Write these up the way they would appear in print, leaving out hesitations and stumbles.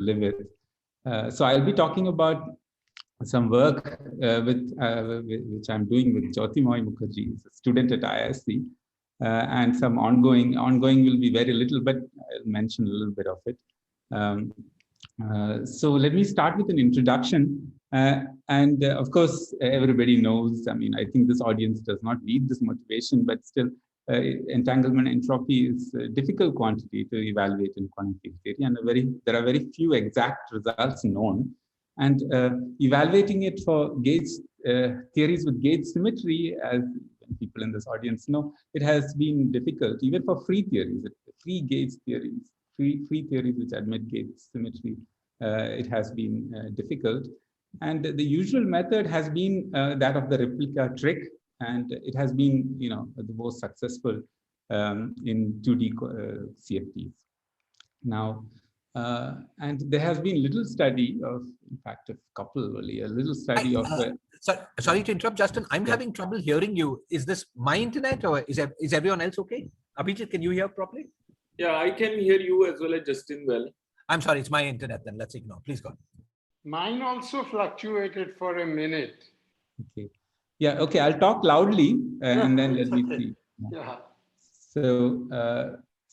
live with. So I'll be talking about some work which I'm doing with Jyoti Mukherjee, a student at IISC, and some ongoing will be very little, but I'll mention a little bit of it. So let me start with an introduction. And of course, everybody knows, I mean, I think this audience does not need this motivation, but still, entanglement entropy is a difficult quantity to evaluate in quantum field theory, and there are very few exact results known. And evaluating it for gauge theories with gauge symmetry, as people in this audience know, it has been difficult, even for free theories, free gauge theories, free theories which admit gauge symmetry. It has been difficult. And the usual method has been that of the replica trick, and it has been, the most successful in 2D CFTs. Now, and there has been little study of, in fact, a little study of. Sorry to interrupt, Justin. I'm having trouble hearing you. Is this my internet or is everyone else okay? Abhijit, can you hear properly? Yeah, I can hear you as well as Justin well. I'm sorry, it's my internet then. Let's ignore. Please go on. Mine also fluctuated for a minute. Okay. Yeah, okay, I'll talk loudly and then let me see. Yeah.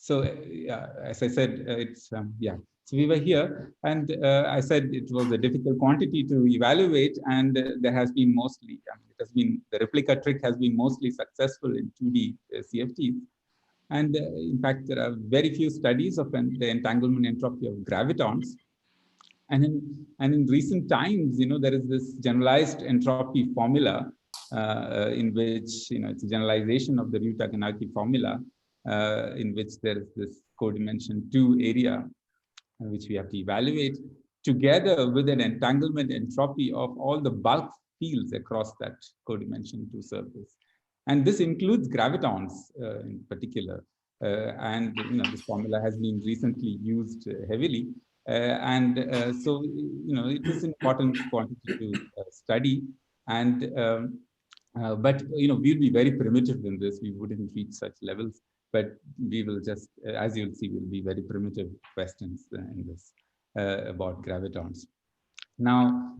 So yeah, as I said, So we were here, and I said it was a difficult quantity to evaluate, and there has been mostly, the replica trick has been mostly successful in 2D CFTs. And in fact, there are very few studies of the entanglement entropy of gravitons. And in recent times, there is this generalized entropy formula in which, it's a generalization of the Ryuta-Ganaki formula, in which there is this codimension 2 area, which we have to evaluate together with an entanglement entropy of all the bulk fields across that codimension 2 surface. And this includes gravitons in particular. And this formula has been recently used heavily. So it is an important quantity to study. And but we'll be very primitive in this. We wouldn't reach such levels, but we will just, as you'll see, will be very primitive questions in this about gravitons. Now,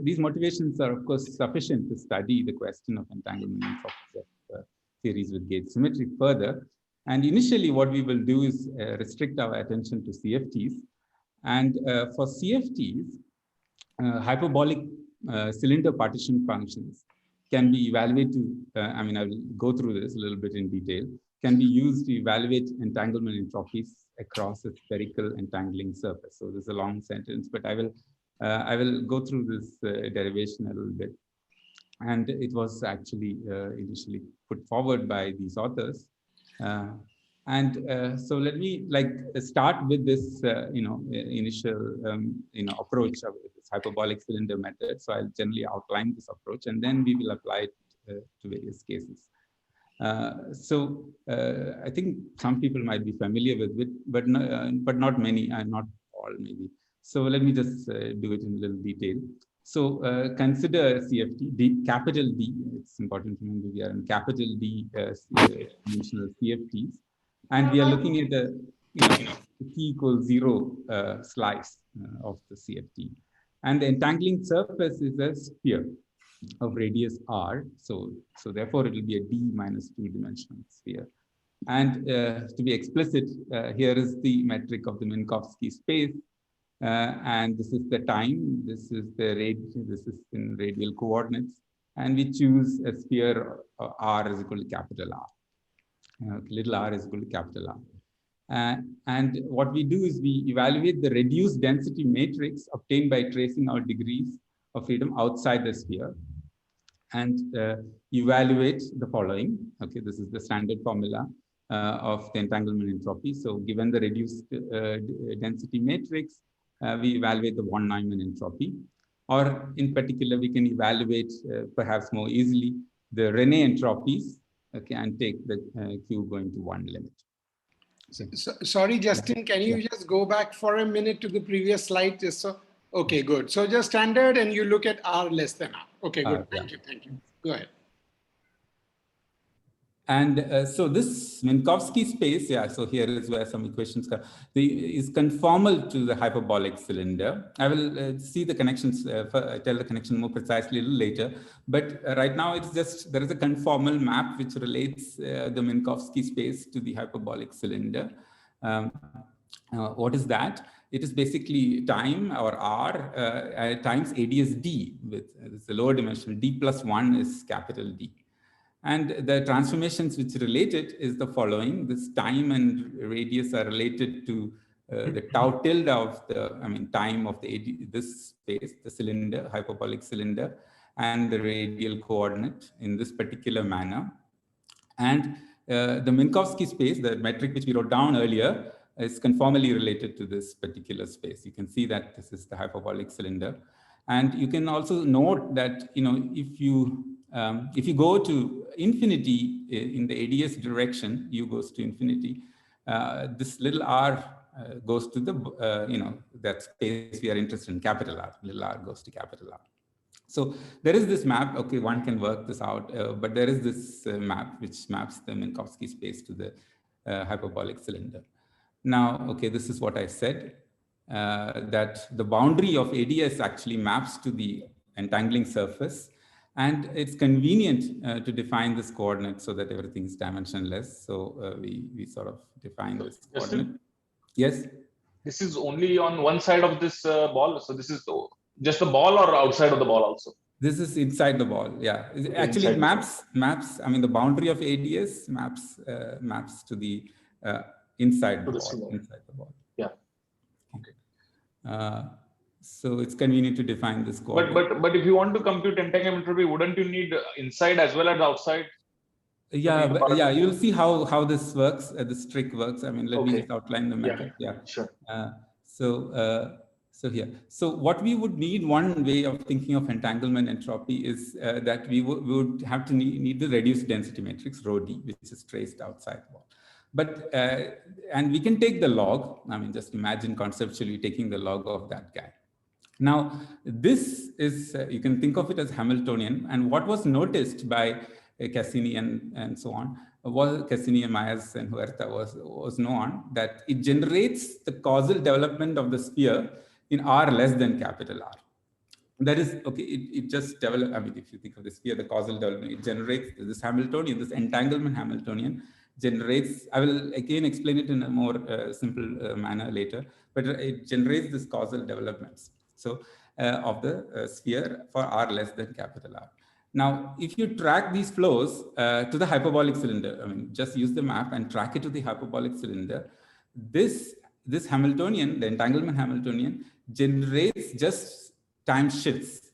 these motivations are of course sufficient to study the question of entanglement entropies of theories with gauge symmetry further. And initially, what we will do is restrict our attention to CFTs. And for CFTs, hyperbolic cylinder partition functions can be evaluated. I will go through this a little bit in detail. Can be used to evaluate entanglement entropies across a spherical entangling surface. So this is a long sentence, but I will go through this derivation a little bit. And it was actually initially put forward by these authors. So let me start with this initial approach of this hyperbolic cylinder method. So I'll generally outline this approach, and then we will apply it to various cases. I think some people might be familiar with it, but not many, and not all maybe. So let me just do it in a little detail. So consider CFT, capital D. It's important to remember we are in capital D dimensional CFTs, and we are looking at the T equals 0 slice of the CFT, and the entangling surface is a sphere of radius r. So therefore it will be a D minus 2 dimensional sphere. And to be explicit, here is the metric of the Minkowski space. And this is the time, this is in radial coordinates, and we choose a sphere r is equal to capital R, little r is equal to capital R. And what we do is we evaluate the reduced density matrix obtained by tracing out degrees of freedom outside the sphere, and evaluate the following. Okay, this is the standard formula of the entanglement entropy. So given the reduced density matrix, we evaluate the von Neumann entropy, or in particular, we can evaluate perhaps more easily the René entropies, okay, and take the Q going to one limit. Sorry, Justin, can you just go back for a minute to the previous slide? Just so, okay, good. So just standard, and you look at R less than R. Okay, good. Thank you. Go ahead. And so this Minkowski space, yeah, so here is where some equations come, is conformal to the hyperbolic cylinder. I will see the connections, tell the connection more precisely a little later. But right now it's just, there is a conformal map which relates the Minkowski space to the hyperbolic cylinder. What is that? It is basically time, or R, times ADS-D, with it's the lower dimensional, D plus 1 is capital D. And the transformations which relate it is the following. This time and radius are related to the tau tilde of the, time of the this space, the cylinder, hyperbolic cylinder, and the radial coordinate in this particular manner. And the Minkowski space, the metric which we wrote down earlier, is conformally related to this particular space. You can see that this is the hyperbolic cylinder. And you can also note that, if you go to infinity in the ADS direction, U goes to infinity, this little r goes to the, that space we are interested in, capital R, little r goes to capital R. So there is this map, okay, one can work this out, but there is this map which maps the Minkowski space to the hyperbolic cylinder. Now, okay, this is what I said, that the boundary of ADS actually maps to the entangling surface, and it's convenient to define this coordinate so that everything is dimensionless. So we sort of define this coordinate. Yes? This is only on one side of this ball. So this is just the ball, or outside of the ball also? This is inside the ball, yeah. Actually, it maps, the boundary of ADS maps to the inside the ball. Yeah. Okay. So it's convenient to define this coordinate. But if you want to compute entanglement entropy, wouldn't you need inside as well as outside? Yeah, you'll see how this works. This trick works. Let me just outline the method. Yeah, sure. So here, so what we would need, one way of thinking of entanglement entropy is that we would have to need the reduced density matrix rho d, which is traced outside the ball. But, and we can take the log, just imagine conceptually taking the log of that guy. Now, this is, you can think of it as Hamiltonian, and what was noticed by Cassini and so on, was Cassini and Myers and Huerta was known that it generates the causal development of the sphere in R less than capital R. That is, okay, it just develops, if you think of the sphere, the causal development, it generates this Hamiltonian, this entanglement Hamiltonian, generates, I will again explain it in a more simple manner later, but it generates this causal developments. So of the sphere for R less than capital R. Now, if you track these flows to the hyperbolic cylinder, just use the map and track it to the hyperbolic cylinder, this Hamiltonian, the entanglement Hamiltonian, generates just time shifts,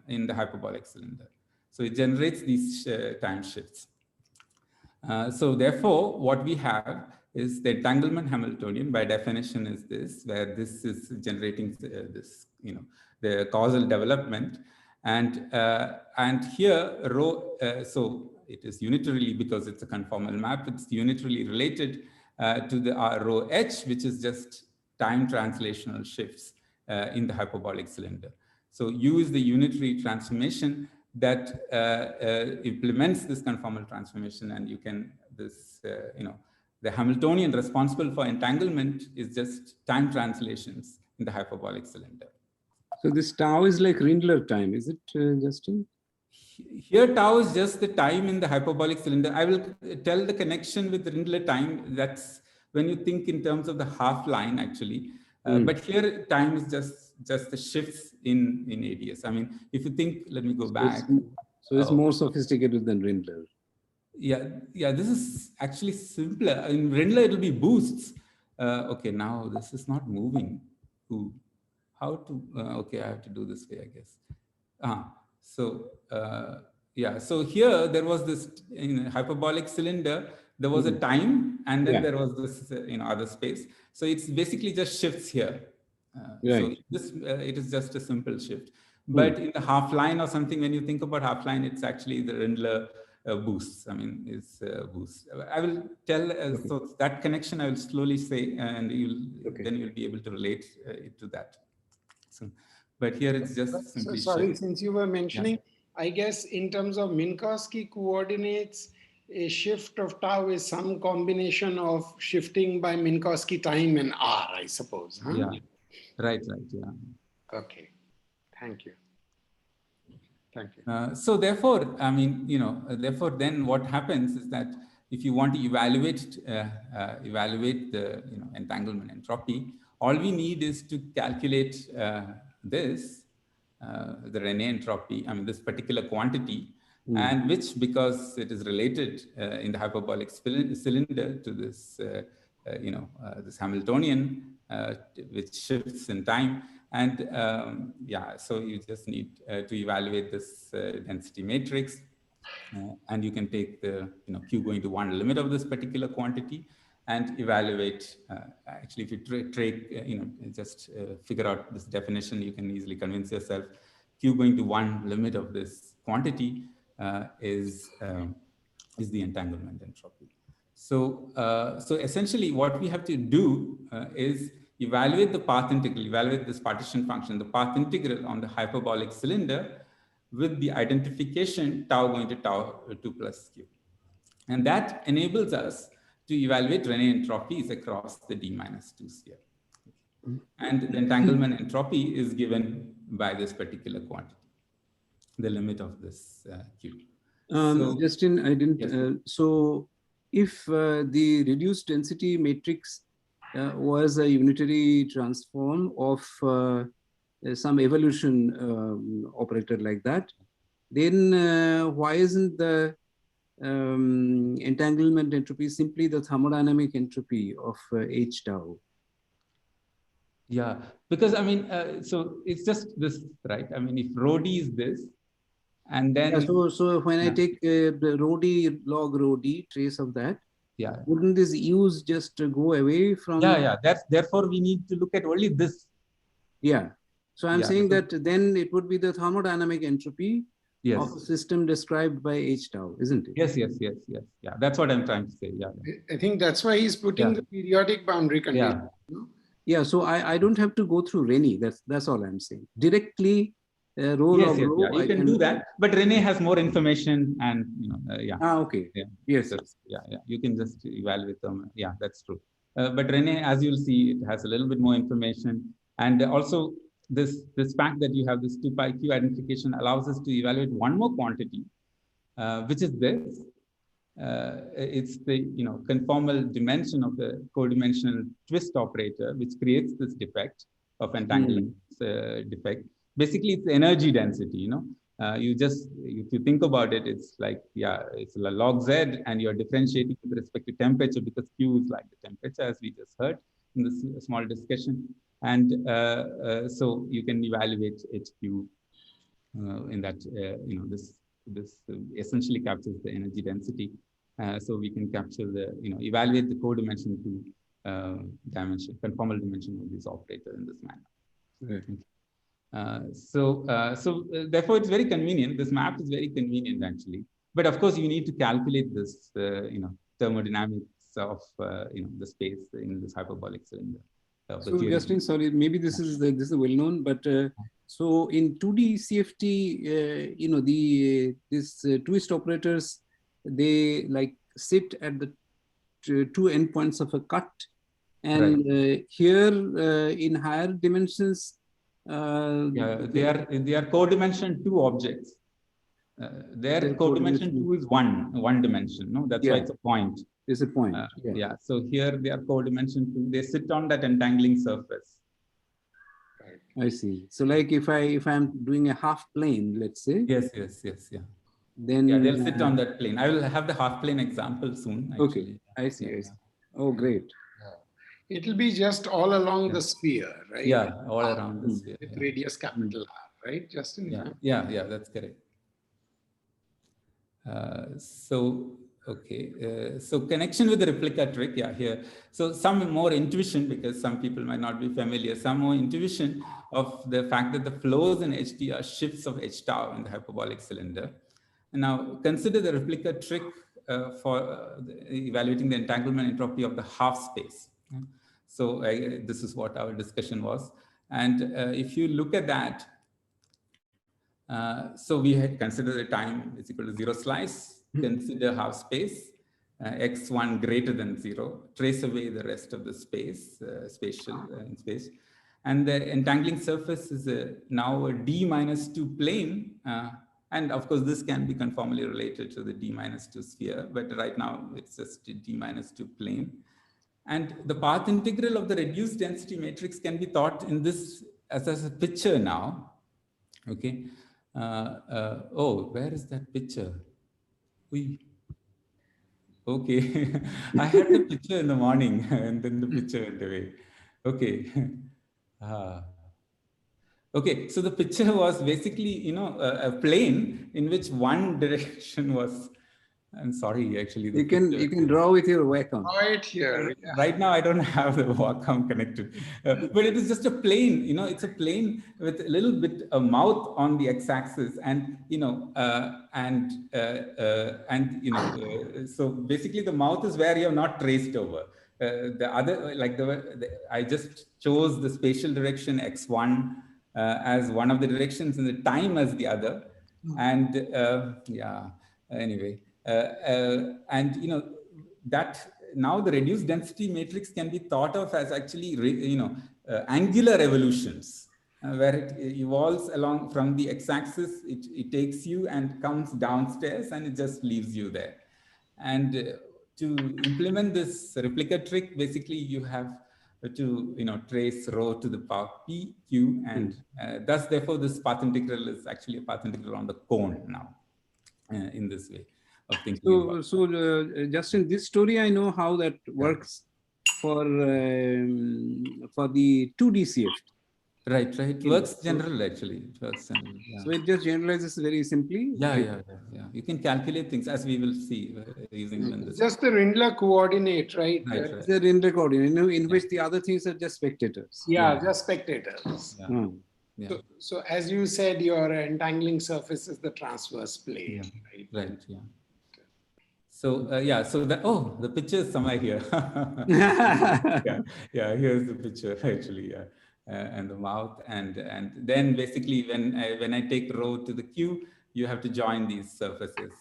in the hyperbolic cylinder. So it generates these time shifts. So therefore, what we have is the entanglement Hamiltonian, by definition, is this, where this is generating this, the causal development, and here rho. So it is unitarily, because it's a conformal map. It's unitarily related to the rho h, which is just time translational shifts in the hyperbolic cylinder. So U is the unitary transformation that implements this conformal transformation, and you can, the Hamiltonian responsible for entanglement is just time translations in the hyperbolic cylinder. So this tau is like Rindler time, is it, Justin? Here tau is just the time in the hyperbolic cylinder. I will tell the connection with Rindler time. That's when you think in terms of the half line, actually. But here time is just the shifts in ADS. If you think, let me go back. So it's more sophisticated than Rindler. Yeah, this is actually simpler. In Rindler, it'll be boosts. Okay, now this is not moving. How to, okay, I have to do this way, I guess. So here there was this, in a hyperbolic cylinder, there was a time, and then there was this, other space. So it's basically just shifts here. So this, it is just a simple shift. But in the half line or something, when you think about half line, it's actually the Rindler boosts. It's boosts. I will tell, so that connection I will slowly say, and then you'll be able to relate it to that. So, but here it's just simply sorry, shift. since you were mentioning, I guess in terms of Minkowski coordinates, a shift of tau is some combination of shifting by Minkowski time and R, I suppose. Huh? Yeah, right, yeah. Okay, thank you. Thank you. So therefore, I mean, therefore then what happens is that if you want to evaluate the entanglement entropy, all we need is to calculate this, the Rene entropy, I mean this particular quantity, and which, because it is related in the hyperbolic cylinder to this, this Hamiltonian, which shifts in time. And yeah, so you just need to evaluate this density matrix, and you can take the q going to one limit of this particular quantity and evaluate. Actually, if you just figure out this definition, you can easily convince yourself q going to one limit of this quantity is the entanglement entropy. So, so essentially, what we have to do is evaluate the path integral, evaluate this partition function, the path integral on the hyperbolic cylinder with the identification tau going to tau 2 plus q. And that enables us to evaluate Rene entropies across the D minus 2 sphere. And the entanglement entropy is given by this particular quantity, the limit of this q. So, Justin, I didn't. Yes. So if the reduced density matrix was a unitary transform of some evolution operator like that, then why isn't the entanglement entropy simply the thermodynamic entropy of H tau? Yeah, because I mean, so it's just this, right? I mean, if rho d is this, and then so when I take the rho d log rho d trace of that, wouldn't these u's just go away from? Yeah. That's therefore we need to look at only this. Yeah. So I'm saying that then it would be the thermodynamic entropy of a system described by H tau, isn't it? Yes. Yeah, that's what I'm trying to say. Yeah. I think that's why he's putting the periodic boundary condition. Yeah. So I don't have to go through Rene. That's all I'm saying. Directly. Rho yes, you can do that, but Rene has more information, and okay. Yes. You can just evaluate them. Yeah, that's true. But Rene, as you'll see, it has a little bit more information, and also this fact that you have this 2 pi q identification allows us to evaluate one more quantity, which is this. It's the conformal dimension of the codimensional twist operator, which creates this defect of entangling defect. Basically, it's energy density. If you think about it, it's like it's log z, and you're differentiating with respect to temperature because Q is like the temperature, as we just heard in this small discussion. And so you can evaluate HQ in that this essentially captures the energy density. So we can capture the evaluate the codimension to dimension, conformal dimension of this operator in this manner. Right. So therefore, it's very convenient. This map is very convenient, actually. But of course, you need to calculate this, thermodynamics of the space in this hyperbolic cylinder. So, Justin, sorry, maybe this is well known, but so in 2D CFT, these twist operators, they like sit at the two endpoints of a cut, and here in higher dimensions. They are codimension 2 objects. Their codimension 2 is one dimension. No, that's why it's a point. It's a point. So here they are codimension 2. They sit on that entangling surface. I see. So like if I'm doing a half plane, let's say. Yes. Then they'll sit on that plane. I will have the half plane example soon. Actually. Okay. I see. Oh, great. It'll be just all along the sphere, right? Yeah, all around the sphere. With radius capital R, right, Justin? Yeah, that's correct. So connection with the replica trick, here. So some more intuition, because some people might not be familiar, some more intuition of the fact that the flows in HT are shifts of H tau in the hyperbolic cylinder. And now consider the replica trick for evaluating the entanglement entropy of the half space. So this is what our discussion was. And if you look at that, so we had considered the time is equal to 0 slice, consider half space, x1 greater than 0, trace away the rest of the space, in space. And the entangling surface is now a d-2 plane. And of course, this can be conformally related to the d-2 sphere, but right now it's just a d-2 plane. And the path integral of the reduced density matrix can be thought in this as a picture now. Okay. Oh, where is that picture? Okay. I had the picture in the morning and then the picture went away. Okay. Okay, so the picture was basically, a plane in which one direction was, I'm sorry, actually. You can draw with your Wacom. Right here. Yeah. Right now, I don't have the Wacom connected, but it is just a plane. It's a plane with a little bit a mouth on the x-axis, and so basically the mouth is where you have not traced over. The other, like I just chose the spatial direction x1 as one of the directions and the time as the other, and anyway. That now the reduced density matrix can be thought of as actually, angular evolutions, where it evolves along from the x-axis, it takes you and comes downstairs and it just leaves you there. And to implement this replica trick, basically you have to trace rho to the power p, q, and thus therefore this path integral is actually a path integral on the cone now in this way. Justin, this story I know how that works for the 2D CFT. Right. It works general actually. It works general. Yeah. So it just generalizes very simply. Yeah. You can calculate things as we will see using this. Just the Rindler coordinate, right? Right. The Rindler coordinate, in which the other things are just spectators. Yeah, just spectators. Yeah. Yeah. So as you said, your entangling surface is the transverse plane, right? Right. Yeah. So the picture is somewhere here. Here's the picture actually, and the mouth, and then basically when I take rho to the q, you have to join these surfaces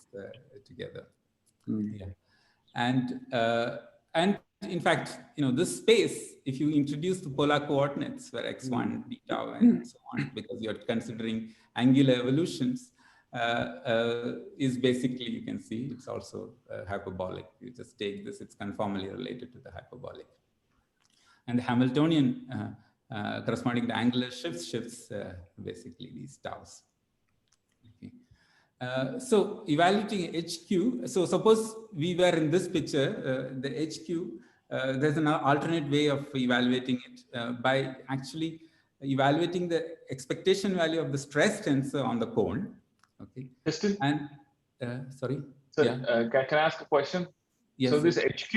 together. And in fact, this space, if you introduce the polar coordinates where x1, d tau, and so on, because you're considering angular evolutions, is basically, you can see, it's also hyperbolic. You just take this, it's conformally related to the hyperbolic. And the Hamiltonian corresponding to angular shifts basically these taus. Okay. So evaluating HQ, so suppose we were in this picture, the HQ, there's an alternate way of evaluating it by actually evaluating the expectation value of the stress tensor on the cone. Okay. Justin? And sorry. So, can I ask a question? Yes. So this HQ,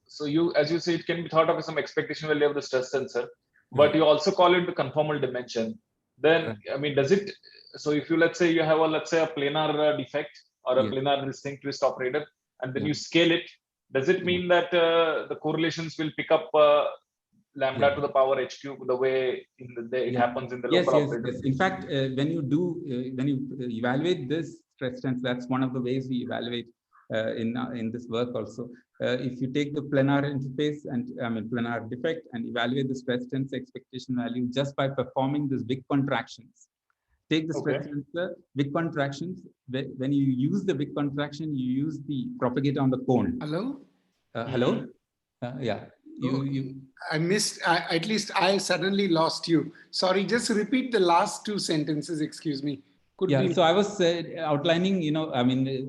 so as you say, it can be thought of as some expectation value of the stress tensor, but you also call it the conformal dimension. Then, I mean, does it? So if you, let's say you have a planar defect or a planar distinct twist operator, and then you scale it, does it mean that the correlations will pick up lambda to the power h cube the way it happens in the local operator? Yes. In fact, when you evaluate this stress tensor, that's one of the ways we evaluate in this work also. If you take the planar interface and planar defect and evaluate the stress tensor expectation value just by performing this big contractions. Take the stress tensor, big contractions. When you use the big contraction, you use the propagator on the cone. Hello? Hello? I missed, at least I suddenly lost you. Sorry, just repeat the last two sentences, excuse me. So I was outlining,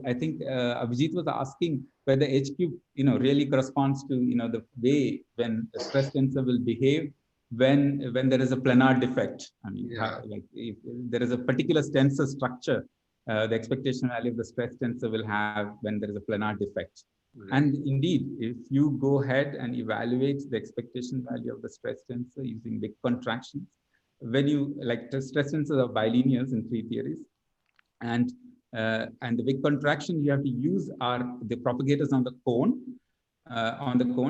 I think Abhijit was asking whether HQ, really corresponds to, the way when the stress tensor will behave when there is a planar defect. Like if there is a particular tensor structure, the expectation value of the stress tensor will have when there is a planar defect. And indeed, if you go ahead and evaluate the expectation value of the stress tensor using big contractions, when you the stress tensors are bilinears in three theories, and the big contraction you have to use are the propagators on the cone,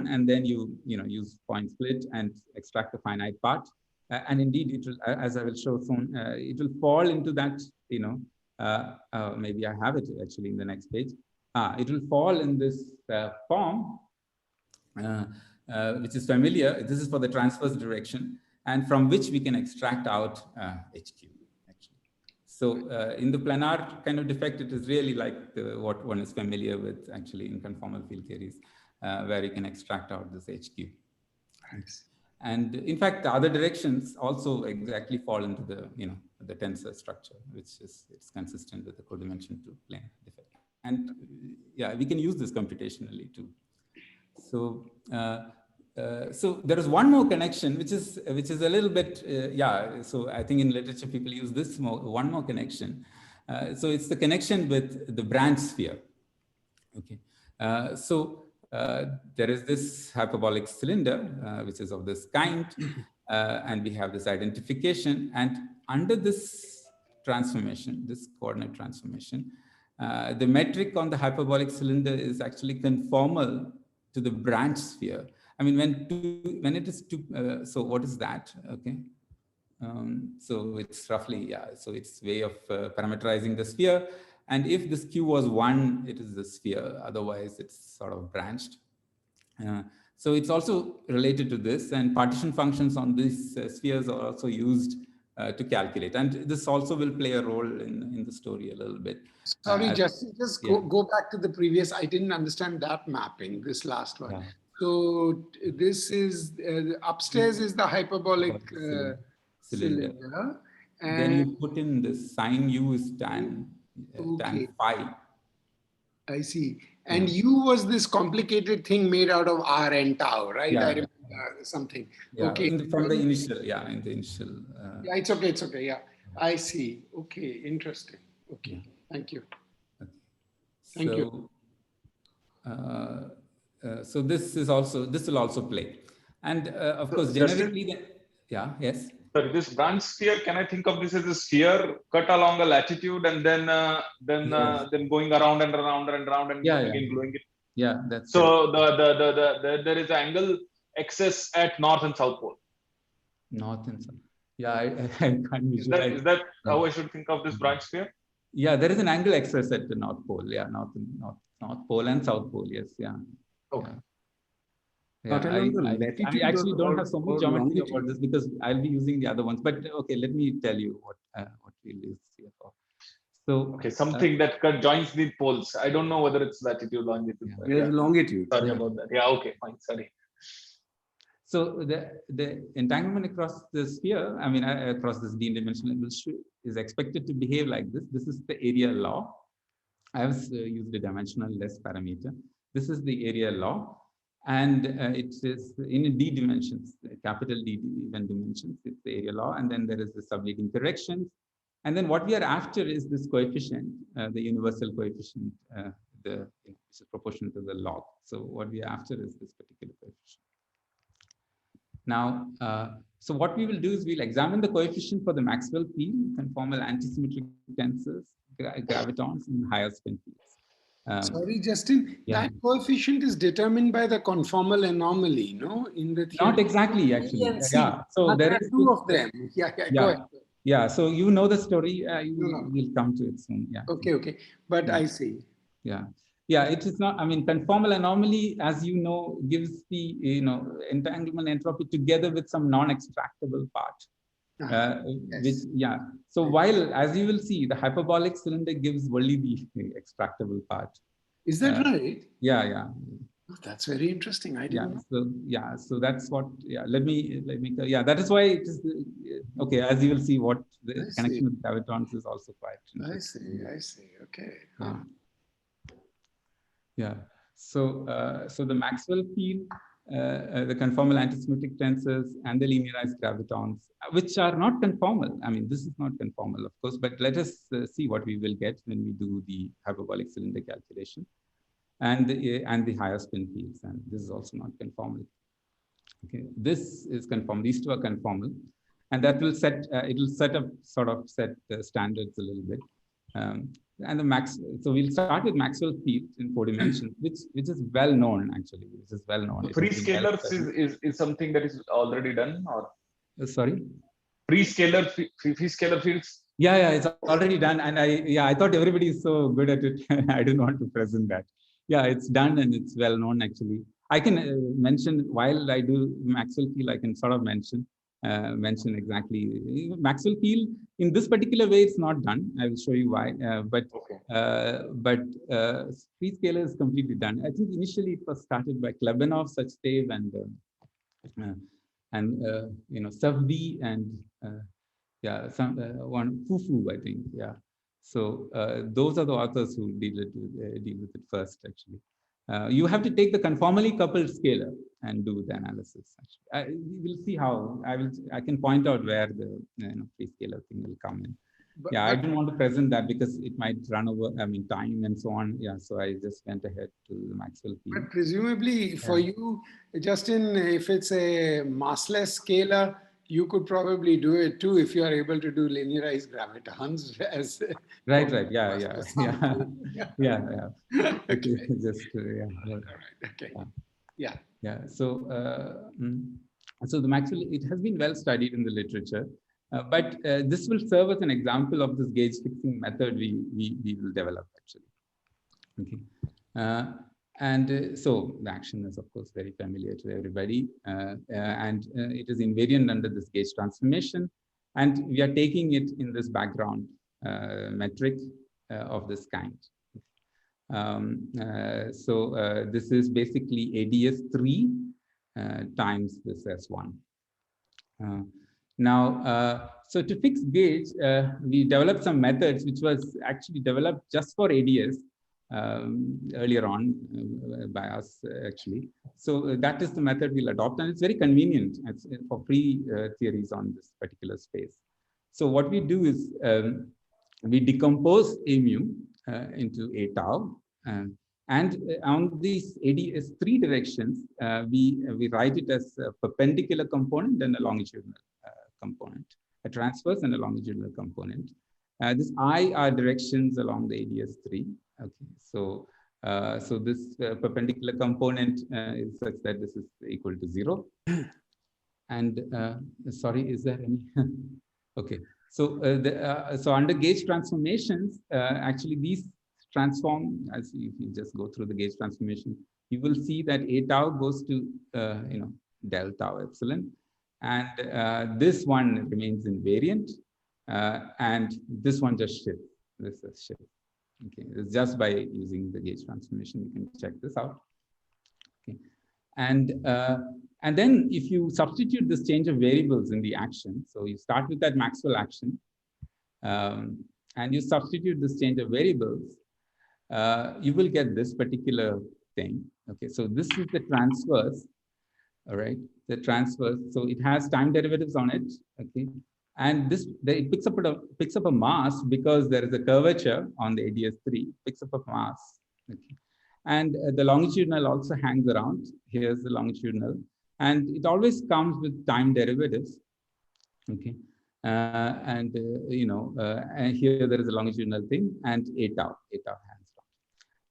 and then you use point split and extract the finite part, and indeed it will, as I will show soon, it will fall into that maybe I have it actually in the next page. It will fall in this form, which is familiar. This is for the transverse direction, and from which we can extract out HQ. So in the planar kind of defect, it is really like what one is familiar with actually in conformal field theories, where you can extract out this HQ. Nice. And in fact, the other directions also exactly fall into the the tensor structure, which is consistent with the codimension to plane defect. And yeah, we can use this computationally too. So so there is one more connection, which is a little bit So I think in literature people use this one more connection. So it's the connection with the branch sphere. Okay. There is this hyperbolic cylinder, which is of this kind, and we have this identification. And under this transformation, this coordinate transformation, the metric on the hyperbolic cylinder is actually conformal to the branch sphere. I mean, when it is two, so what is that? Okay. So it's roughly, so it's way of parameterizing the sphere. And if this Q was 1, it is the sphere. Otherwise, it's sort of branched. So it's also related to this. And partition functions on these spheres are also used to calculate. And this also will play a role in the story a little bit. Sorry, just go back to the previous. I didn't understand that mapping, this last one. Yeah. So this is, upstairs is the hyperbolic cylinder. And then you put in the sine U is tan phi. I see. And U was this complicated thing made out of R and tau, right? Yeah, I remember something. Yeah, okay. From the initial, in the initial. Yeah, it's okay. It's okay. Yeah, I see. Okay, interesting. Okay, thank you. Okay. Thank you. So this will also play, and of course generically, yes. Sorry, this branch sphere, can I think of this as a sphere cut along a latitude and then going around and around and around and glowing it? Yeah, that's so there is an angle excess at north and south pole. North and south. Yeah, I can't visualize. Is that how I should think of this branch sphere? Yeah, there is an angle excess at the north pole. Yeah, north pole and south pole. Yes, yeah. Okay. Yeah, I actually don't have so much geometry about this because I'll be using the other ones. But okay, let me tell you what we'll use here for. So okay, something that joins the poles. I don't know whether it's latitude, longitude. There's longitude. Sorry about that. Yeah. Okay. Fine. Sorry. So the entanglement across the sphere, I mean across this d-dimensional is expected to behave like this. This is the area law. I have used a dimensional less parameter. This is the area law. And it is in D dimensions, capital D even dimensions, it's the area law. And then there is the subleading corrections. And then what we are after is this coefficient, the universal coefficient, which is proportional to the log. So what we are after is this particular coefficient. Now, so what we will do is we'll examine the coefficient for the Maxwell field, conformal anti-symmetric tensors, gravitons, and higher spin fields. Sorry, Justin, that coefficient is determined by the conformal anomaly, no? In the theory. Not exactly, actually. Yeah. So there are two of them. Go ahead. Yeah. So you know the story. We'll come to it soon. Yeah. Okay. But I see. Yeah. It is not. I mean, conformal anomaly, as you know, gives the entanglement entropy together with some non-extractable part. So while, as you will see, the hyperbolic cylinder gives only the extractable part. Is that right? Yeah. Oh, that's very interesting. I didn't know. So that's what. Let me. That is why it is. Okay, as you will see, what the connection with gravitons is also quite interesting. I see. Okay. So the Maxwell field, the conformal antisymmetric tensors, and the linearized gravitons, which are not conformal. I mean, this is not conformal, of course, but let us see what we will get when we do the hyperbolic cylinder calculation, and the higher spin fields, and this is also not conformal. Okay, this is conformal. These two are conformal, and that will set set standards a little bit. And so we'll start with Maxwell field in 4 dimensions, which is well known actually. Which is well known. Free scalars is something that is already done, or sorry. Free scalar fields Yeah, it's already done. And I thought everybody is so good at it. I didn't want to present that. Yeah, it's done and it's well known actually. I can mention while I do Maxwell field, I can sort of mention exactly Maxwell field in this particular way. It's not done. I will show you why. But free scalar is completely done. I think initially it was started by Klebanov, Sachdev, and Savdi and some one Fufu, I think. Yeah. So those are the authors who deal with it first, actually. You have to take the conformally coupled scalar and do the analysis. Actually, we will see how I can point out where the free scalar thing will come in. I didn't want to present that because it might run over. I mean, time and so on. Yeah, so I just went ahead to the Maxwell field. But presumably, for you, Justin, if it's a massless scalar, you could probably do it too if you are able to do linearized gravitons. Right. Yeah. Okay. Just Okay. Yeah. So the Maxwell, it has been well studied in the literature, but this will serve as an example of this gauge fixing method we will develop actually. Okay. So the action is, of course, very familiar to everybody, and it is invariant under this gauge transformation, and we are taking it in this background metric of this kind. This is basically ADS3 times this S1. So to fix gauge, we developed some methods which was actually developed just for ADS. Earlier on by us actually. So that is the method we'll adopt, and it's very convenient. It's for free theories on this particular space. So what we do is we decompose A mu into A tau, and on these ADS3 directions, we write it as a perpendicular component and a longitudinal component, a transverse and a longitudinal component. This I are directions along the ADS3. Okay, so this perpendicular component is such that this is equal to 0. And sorry, is there any? Okay, so so under gauge transformations, actually these transform as if you just go through the gauge transformation, you will see that A tau goes to del tau epsilon, and this one remains invariant, and this one just shifts. This is shift. Okay, it's just by using the gauge transformation, you can check this out. Okay, and then if you substitute this change of variables in the action, so you start with that Maxwell action, and you substitute this change of variables, you will get this particular thing. Okay, so this is the transverse. All right, the transverse. So it has time derivatives on it. Okay. And it picks up a mass because there is a curvature on the ADS3, picks up a mass. Okay. And the longitudinal also hangs around. Here's the longitudinal. And it always comes with time derivatives. Okay. And here there is a longitudinal thing and A tau hangs around.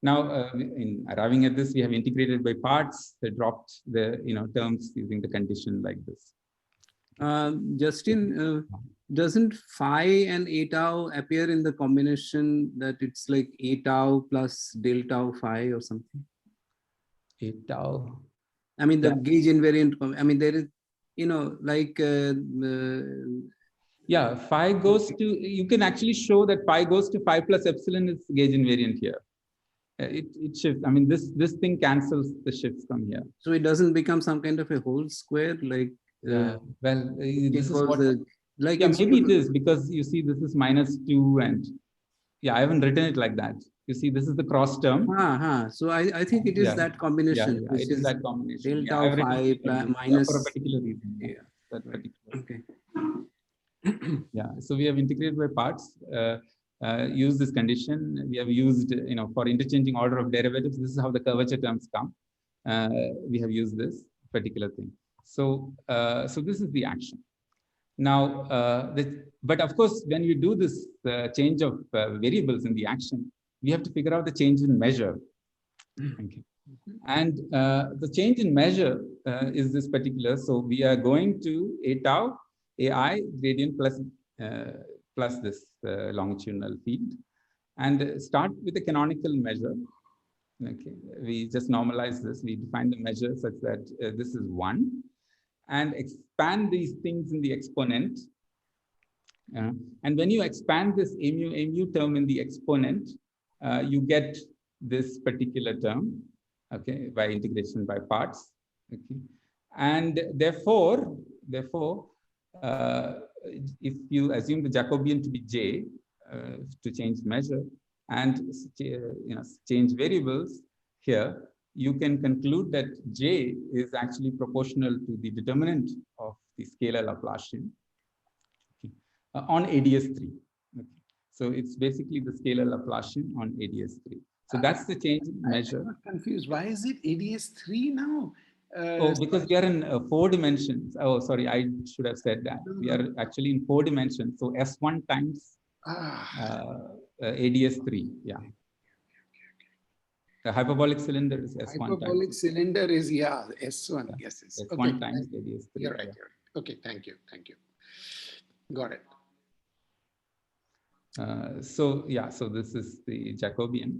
Now, in arriving at this, we have integrated by parts. They dropped the terms using the condition like this. Justin, doesn't phi and A tau appear in the combination that it's like A tau plus del tau phi or something? A tau. I mean, the gauge invariant. I mean, there is, yeah, phi goes to, you can actually show that phi goes to phi plus epsilon is gauge invariant here. It shifts. I mean, this thing cancels the shifts from here. So it doesn't become some kind of a whole square, like. Well, this is what, like maybe it is because you see this is -2 and I haven't written it like that. You see, this is the cross term. So I think it is that combination. It is that combination. Del tau phi minus for a particular reason. That particular. Okay. So we have integrated by parts. Use this condition. We have used, for interchanging order of derivatives. This is how the curvature terms come. We have used this particular thing. So this is the action. Now, but of course, when you do this change of variables in the action, we have to figure out the change in measure. Okay. And the change in measure is this particular. So we are going to A tau, AI gradient plus this longitudinal field, and start with a canonical measure. Okay, we just normalize this. We define the measure such that this is 1, and expand these things in the exponent. And when you expand this mu term in the exponent, you get this particular term, okay, by integration by parts. Okay, and therefore, if you assume the Jacobian to be J to change measure, and change variables here, you can conclude that J is actually proportional to the determinant of the scalar Laplacian on ADS3. Okay. So it's basically the scalar Laplacian on ADS3. So that's the change in measure. I'm confused. Why is it ADS3 now? Because we are in 4 dimensions. Oh, sorry, I should have said that. We are actually in 4 dimensions. So S1 times ADS3. Yeah. The hyperbolic cylinder is S1 hyperbolic times. cylinder is, yeah, S1. Yes. S1 okay. times ADS3. You're right. Okay, thank you. Got it. So this is the Jacobian.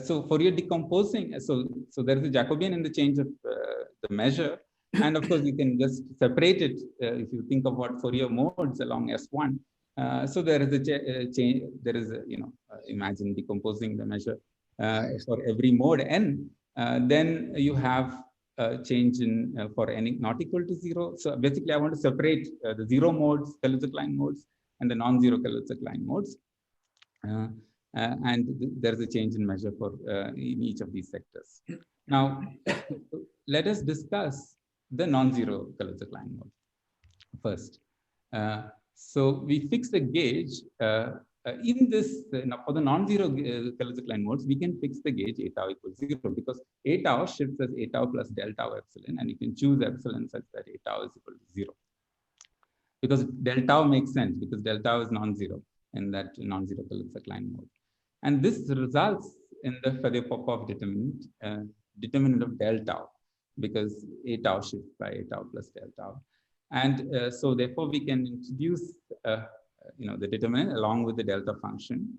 So Fourier decomposing, so there is a Jacobian in the change of the measure. And of course, you can just separate it if you think of what Fourier modes along S1. So there is a change, imagine decomposing the measure for every mode n, then you have a change in for n not equal to 0. So basically, I want to separate the 0 modes, Kaluza-Klein modes, and the non-zero Kaluza-Klein modes. And there's a change in measure for in each of these sectors. Now, let us discuss the non-zero Kaluza-Klein mode first. So we fix the gauge in this, for the non-zero Kaluza-Klein modes, we can fix the gauge A tau equals 0 because A tau shifts as A tau plus del tau epsilon, and you can choose epsilon such that A tau is equal to 0. Because del tau makes sense because del tau is non-zero in that non-zero Kaluza-Klein mode. And this results in the Fourier-Popov determinant of del tau, because A tau shifts by A tau plus del tau. And so therefore we can introduce the determinant along with the delta function.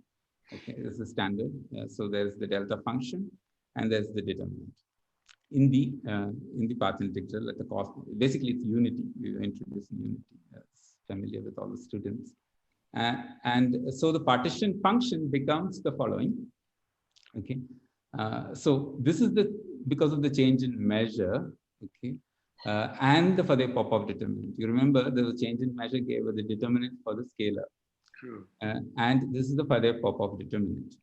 Okay, this is standard. So there's the delta function and there's the determinant. In the path integral at the cost, basically it's unity. We are introducing unity. That's familiar with all the students. And so the partition function becomes the following. Okay, so this is because of the change in measure. Okay, and the Fourier-Popov determinant. You remember the change in measure gave us the determinant for the scalar. True. And this is the Fourier-Popov determinant.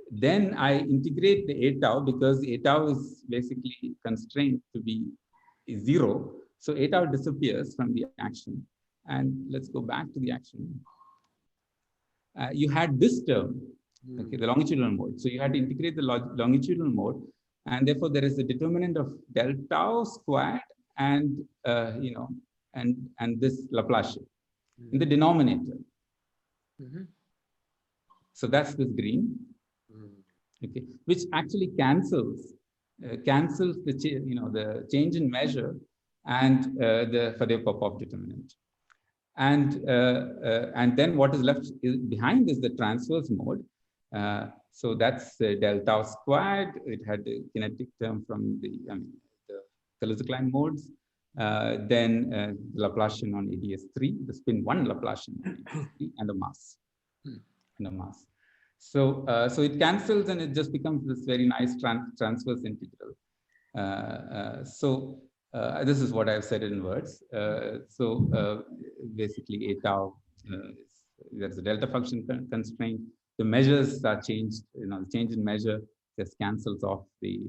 Then I integrate the A tau because A tau is basically constrained to be 0. So A tau disappears from the action. And let's go back to the action. You had this term, okay, the longitudinal mode. So you had to integrate the longitudinal mode, and therefore there is a determinant of del tau squared and and this Laplacian in the denominator. So that's this green, okay, which actually cancels the change in measure and the Fourier-Popov determinant. And then what is left behind is the transverse mode. So that's del tau squared. It had the kinetic term from the Kaluza-Klein modes. Then Laplacian on ADS3, the spin 1 Laplacian on ADS3, and a mass. So it cancels and it just becomes this very nice transverse integral. This is what I've said in words. Basically, A tau, there's a delta function constraint. The measures are changed. The change in measure just cancels off the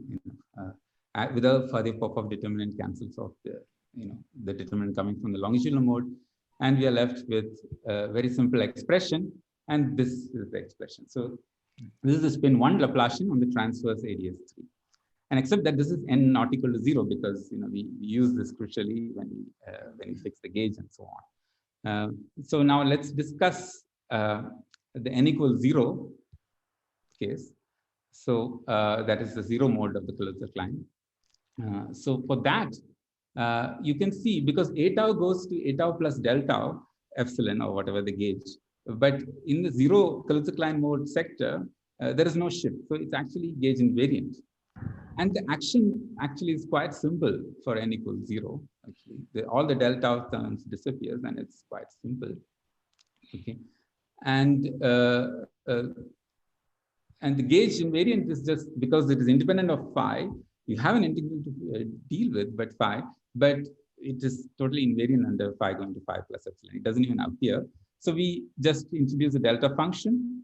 without Fourier-Popov determinant cancels off the determinant coming from the longitudinal mode, and we are left with a very simple expression. And this is the expression. So this is the spin 1 Laplacian on the transverse ADS3. And except that this is n not equal to 0 because we use this crucially when we fix the gauge and so on. So now let's discuss the n equals 0 case. So that is the 0 mode of the Kaluza-Klein. So for that, you can see because A tau goes to A tau plus del tau, epsilon or whatever the gauge. But in the zero Kaluza-Klein mode sector, there is no shift. So it's actually gauge invariant. And the action actually is quite simple for n equals 0. Actually, all the delta terms disappears, and it's quite simple. Okay, and the gauge invariant is just because it is independent of phi. You have an integral to deal with, but it is totally invariant under phi going to phi plus epsilon. It doesn't even appear. So we just introduce a delta function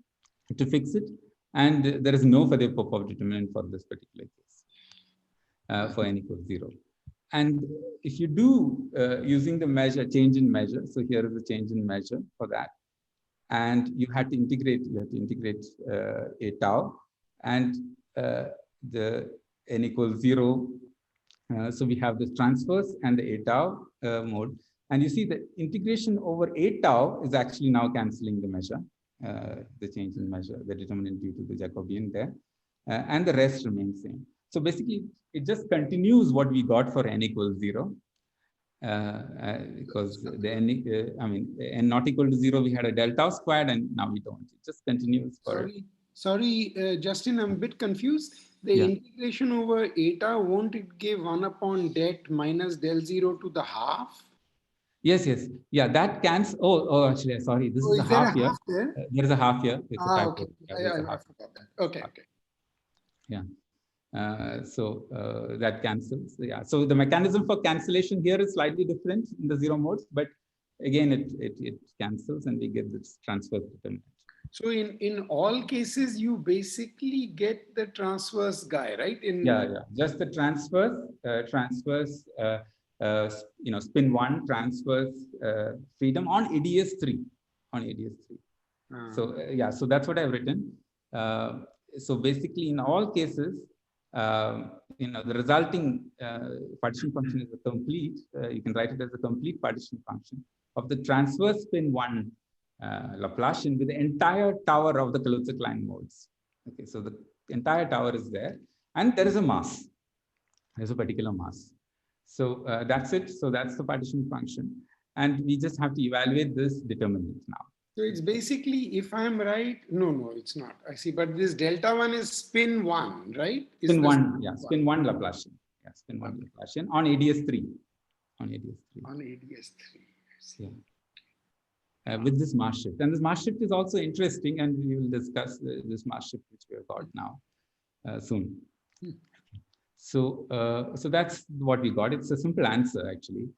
to fix it, and there is no further Popov determinant for this particular case for n equals 0. And if you do using the measure change in measure, so here is the change in measure for that, and you have to integrate a tau, and the n equals 0. So we have this transverse and the a tau mode, and you see the integration over a tau is actually now cancelling the measure, the change in measure, the determinant due to the Jacobian there, and the rest remains same. So basically, it just continues what we got for n equals 0, because the n not equal to 0, we had a delta squared, and now we don't. It just continues for. Sorry, Justin, I'm a bit confused. The integration over eta, won't it give 1 upon det minus del 0 to the half? Yes. Yeah, that cancels. Oh, actually, sorry. This is a half here. There is a half here. It's a typo. Okay. I forgot that. Okay. Yeah. So that cancels. Yeah. So the mechanism for cancellation here is slightly different in the 0 modes, but again, it cancels, and we get this transverse determinant. So in all cases, you basically get the transverse guy, right? Just the transverse, spin 1 transverse freedom on ADS3, So so that's what I've written. So basically, in all cases, the resulting partition function is a complete. You can write it as a complete partition function of the transverse spin 1 Laplacian with the entire tower of the Kaluza-Klein modes. Okay, so the entire tower is there, and there is a mass. There's a particular mass. So that's it. So that's the partition function, and we just have to evaluate this determinant now. So it's basically, if I'm right, no, it's not. I see, but this delta 1 is spin 1, right? Spin 1, spin 1 Laplacian. Yeah, spin 1 Laplacian on ADS3. On ADS3. Yeah. With this mass shift, and this mass shift is also interesting, and we will discuss this mass shift which we have got now soon. So that's what we got. It's a simple answer actually,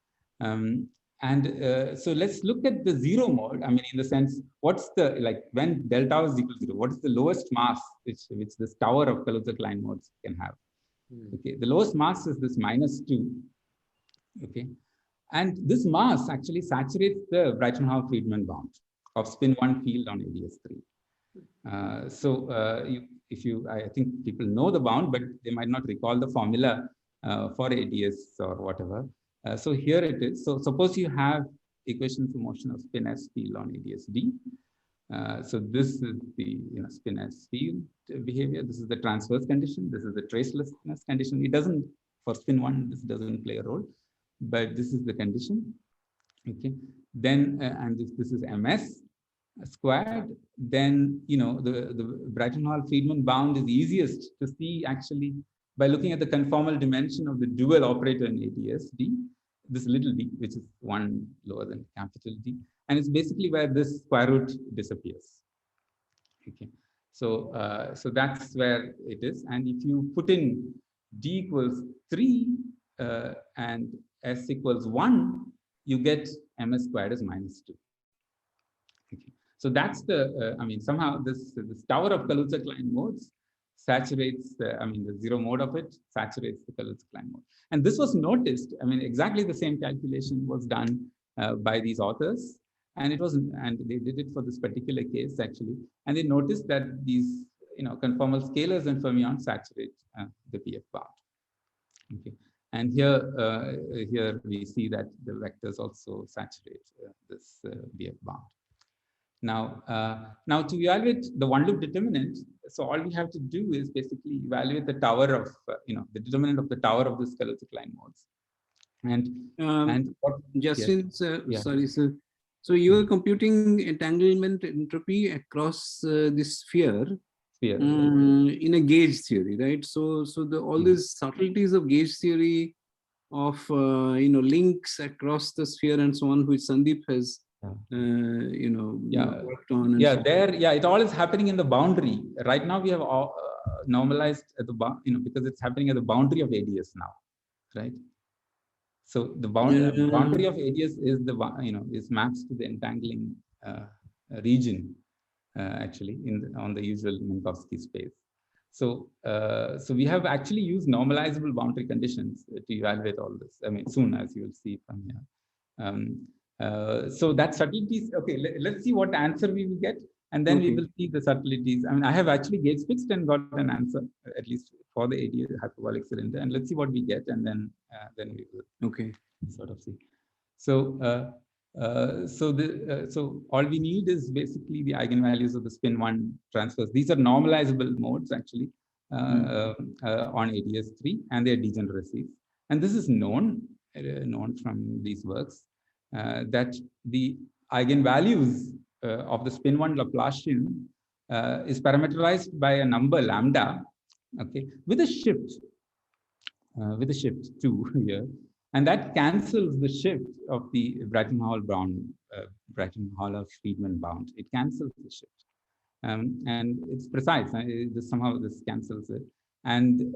so let's look at the 0 mode. I mean, in the sense, what's the when delta is equal to 0? What is the lowest mass which this tower of Kaluza-Klein modes can have? Okay, the lowest mass is this -2. Okay. And this mass actually saturates the Brighton-Hall-Friedman bound of spin 1 field on ADS3. I think people know the bound, but they might not recall the formula for ADS or whatever. So here it is. So suppose you have equation for motion of spin S field on ADS-D. So this is the spin S field behavior. This is the transverse condition. This is the tracelessness condition. It doesn't, for spin 1, this doesn't play a role. But this is the condition, okay. Then and this is ms squared. Then the Brighton-Hall-Friedman bound is easiest to see actually by looking at the conformal dimension of the dual operator in ADS-D, this little d, which is 1 lower than capital D, and it's basically where this square root disappears. Okay, so that's where it is, and if you put in d equals 3 and S equals 1, you get ms squared is -2. Okay. So that's the, somehow this tower of Kaluza-Klein modes saturates, the 0 mode of it saturates the Kaluza-Klein mode. And this was noticed, exactly the same calculation was done by these authors. And they did it for this particular case actually. And they noticed that these, conformal scalars and fermions saturate the PF bound. Okay. And here we see that the vectors also saturate this BF bound. Now to evaluate the one loop determinant, so all we have to do is basically evaluate the tower of the determinant of the tower of this Kaluza-Klein modes. And Justin, yes. sorry, sir. So you are computing entanglement entropy across this sphere in a gauge theory, right? So all these subtleties of gauge theory of links across the sphere and so on, which Sandeep has worked on. And it all is happening in the boundary. Right now we have normalized at the because it's happening at the boundary of ADS now, right? So the boundary of ADS is is maps to the entangling region actually on the usual Minkowski space. So we have actually used normalizable boundary conditions to evaluate all this. I mean, soon, as you will see from here. So that subtleties. Okay, let's see what answer we will get, and then we will see the subtleties. I mean, I have actually gauge fixed and got an answer, at least for the ADS hyperbolic cylinder, and let's see what we get, and then we will sort of see. So so all we need is basically the eigenvalues of the spin 1 transfers. These are normalizable modes actually on ADS3 and their degeneracies. And this is known from these works that the eigenvalues of the spin 1 Laplacian is parameterized by a number lambda, okay, with a shift 2 here. And that cancels the shift of the Brighton-Hall-Friedman bound. It cancels the shift. And it's precise. Somehow this cancels it. And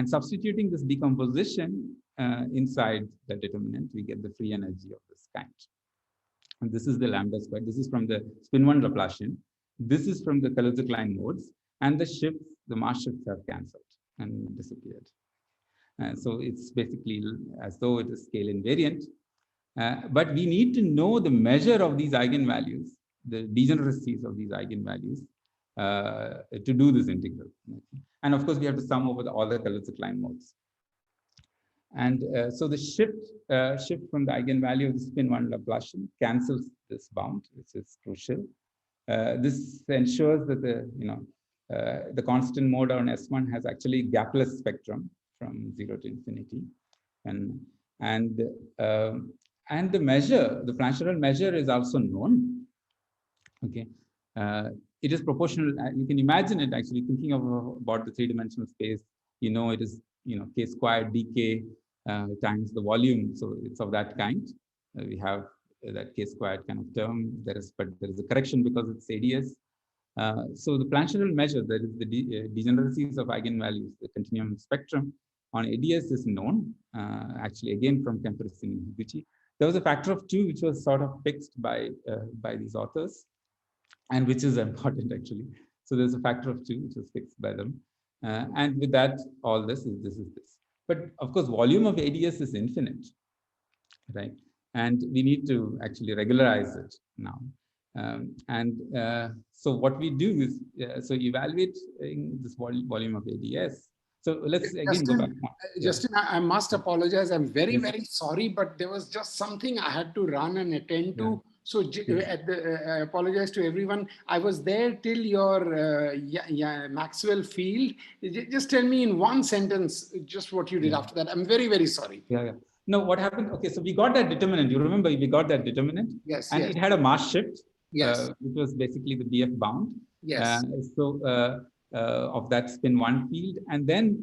substituting this decomposition inside the determinant, we get the free energy of this kind. And this is the lambda squared. This is from the spin 1 Laplacian. This is from the Kaluza-Klein modes. And the shifts, the mass shifts have cancelled and disappeared. So it's basically as though it is scale invariant. But we need to know the measure of these eigenvalues, the degeneracies of these eigenvalues, to do this integral. And of course, we have to sum over all the Kaluza-Klein modes. And so the shift from the eigenvalue of the spin 1 Laplacian cancels this bound, which is crucial. This ensures that the constant mode on S1 has actually gapless spectrum from 0 to infinity, and the measure, the Plancherel measure, is also known. Okay, it is proportional. You can imagine it actually thinking about the 3-dimensional space. It is k squared dk times the volume. So it's of that kind. We have that k squared kind of term. But there is a correction because it's ADS. So the Plancherel measure, that is the degeneracies of eigenvalues, the continuum spectrum on ADS is known, actually again from Kemperis and Higuchi. There was a factor of 2 which was sort of fixed by these authors, and which is important actually. So there's a factor of 2 which was fixed by them, and with that, all this is this. But of course, volume of ADS is infinite, right? And we need to actually regularize it now. So what we do is evaluating this volume of ADS. So let's again go back. Justin, I must apologize. I'm very sorry, but there was just something I had to run and attend to. So I apologize to everyone. I was there till your Maxwell field. Just tell me in one sentence just what you did after that. I'm very sorry. No, what happened? Okay, so we got that determinant. You remember we got that determinant? Yes. And it had a mass shift. Yes. Which was basically the BF bound. Yes. Of that spin 1 field, and then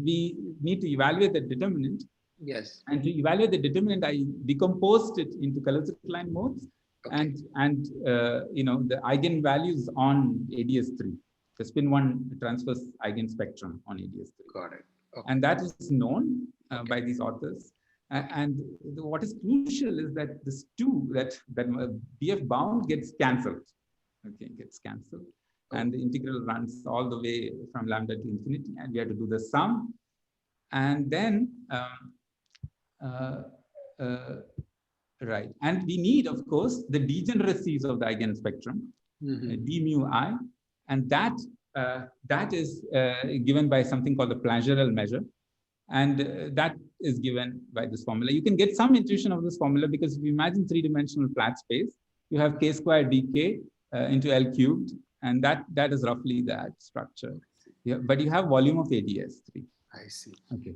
we need to evaluate the determinant. Yes. And to evaluate the determinant, I decomposed it into Kaluza-Klein modes, and the eigenvalues on ADS3, the spin 1 transverse eigenspectrum on ADS3. Got it. Okay. And that is known by these authors. And what is crucial is that this 2, that BF bound gets cancelled. Okay, gets cancelled. And the integral runs all the way from lambda to infinity, and we have to do the sum. And then, right. And we need, of course, the degeneracies of the eigenspectrum, d mu I, and that is given by something called the Plancherel measure. And that is given by this formula. You can get some intuition of this formula because if you imagine 3-dimensional flat space, you have k squared dk into L cubed. And that is roughly that structure. Yeah, but you have volume of ADS3. I see. Okay,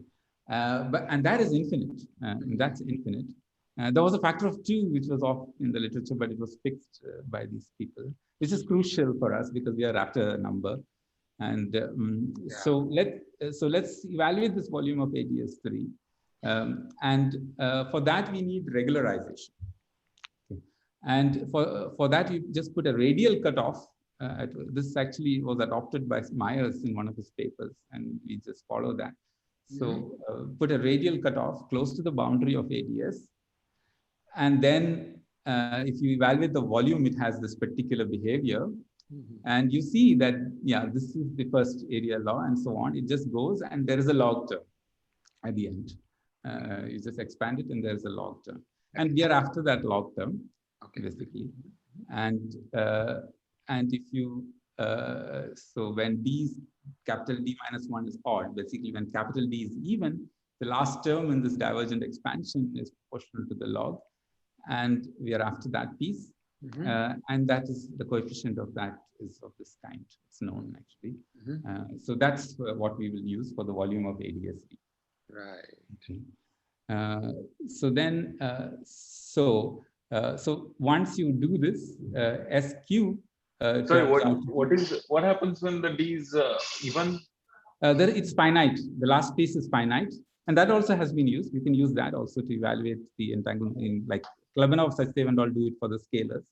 and that is infinite. And that's infinite. There was a factor of 2, which was off in the literature, but it was fixed by these people, which is crucial for us because we are after a number. And so let's evaluate this volume of ADS3. For that, we need regularization. Okay. And for that, you just put a radial cutoff. This actually was adopted by Myers in one of his papers, and we just follow that. So put a radial cutoff close to the boundary of ADS. And then if you evaluate the volume, it has this particular behavior. And you see that, yeah, this is the first area law and so on. It just goes and there is a log term at the end. You just expand it and there's a log term. And we are after that log term, basically. And if you, so when D is capital D minus 1 is odd, basically when capital D is even, the last term in this divergent expansion is proportional to the log. And we are after that piece. And that is the coefficient of that is of this kind. It's known actually. So that's what we will use for the volume of ADS-B. Right. Okay. So then, so once you do this, SQ. Sorry, what happens when the D is even? It's finite. The last piece is finite, and that also has been used. You can use that also to evaluate the entanglement in like Klebanov, Sachdev, and all do it for the scalars.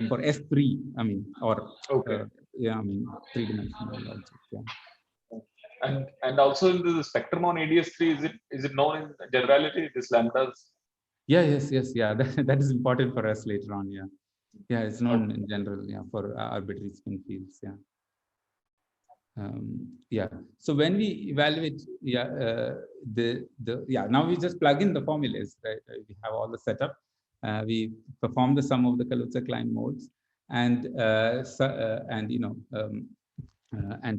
For S3, I mean, or yeah, I mean, 3-dimensional object. Yeah. And also in the spectrum on ADS3, is it known in generality? This lambdas. Yeah. That is important for us later on. Yeah, it's known in general. Yeah, for arbitrary spin fields. Yeah. So when we evaluate, now we just plug in the formulas. Right? We have all the setup. We perform the sum of the Kaluza-Klein modes, and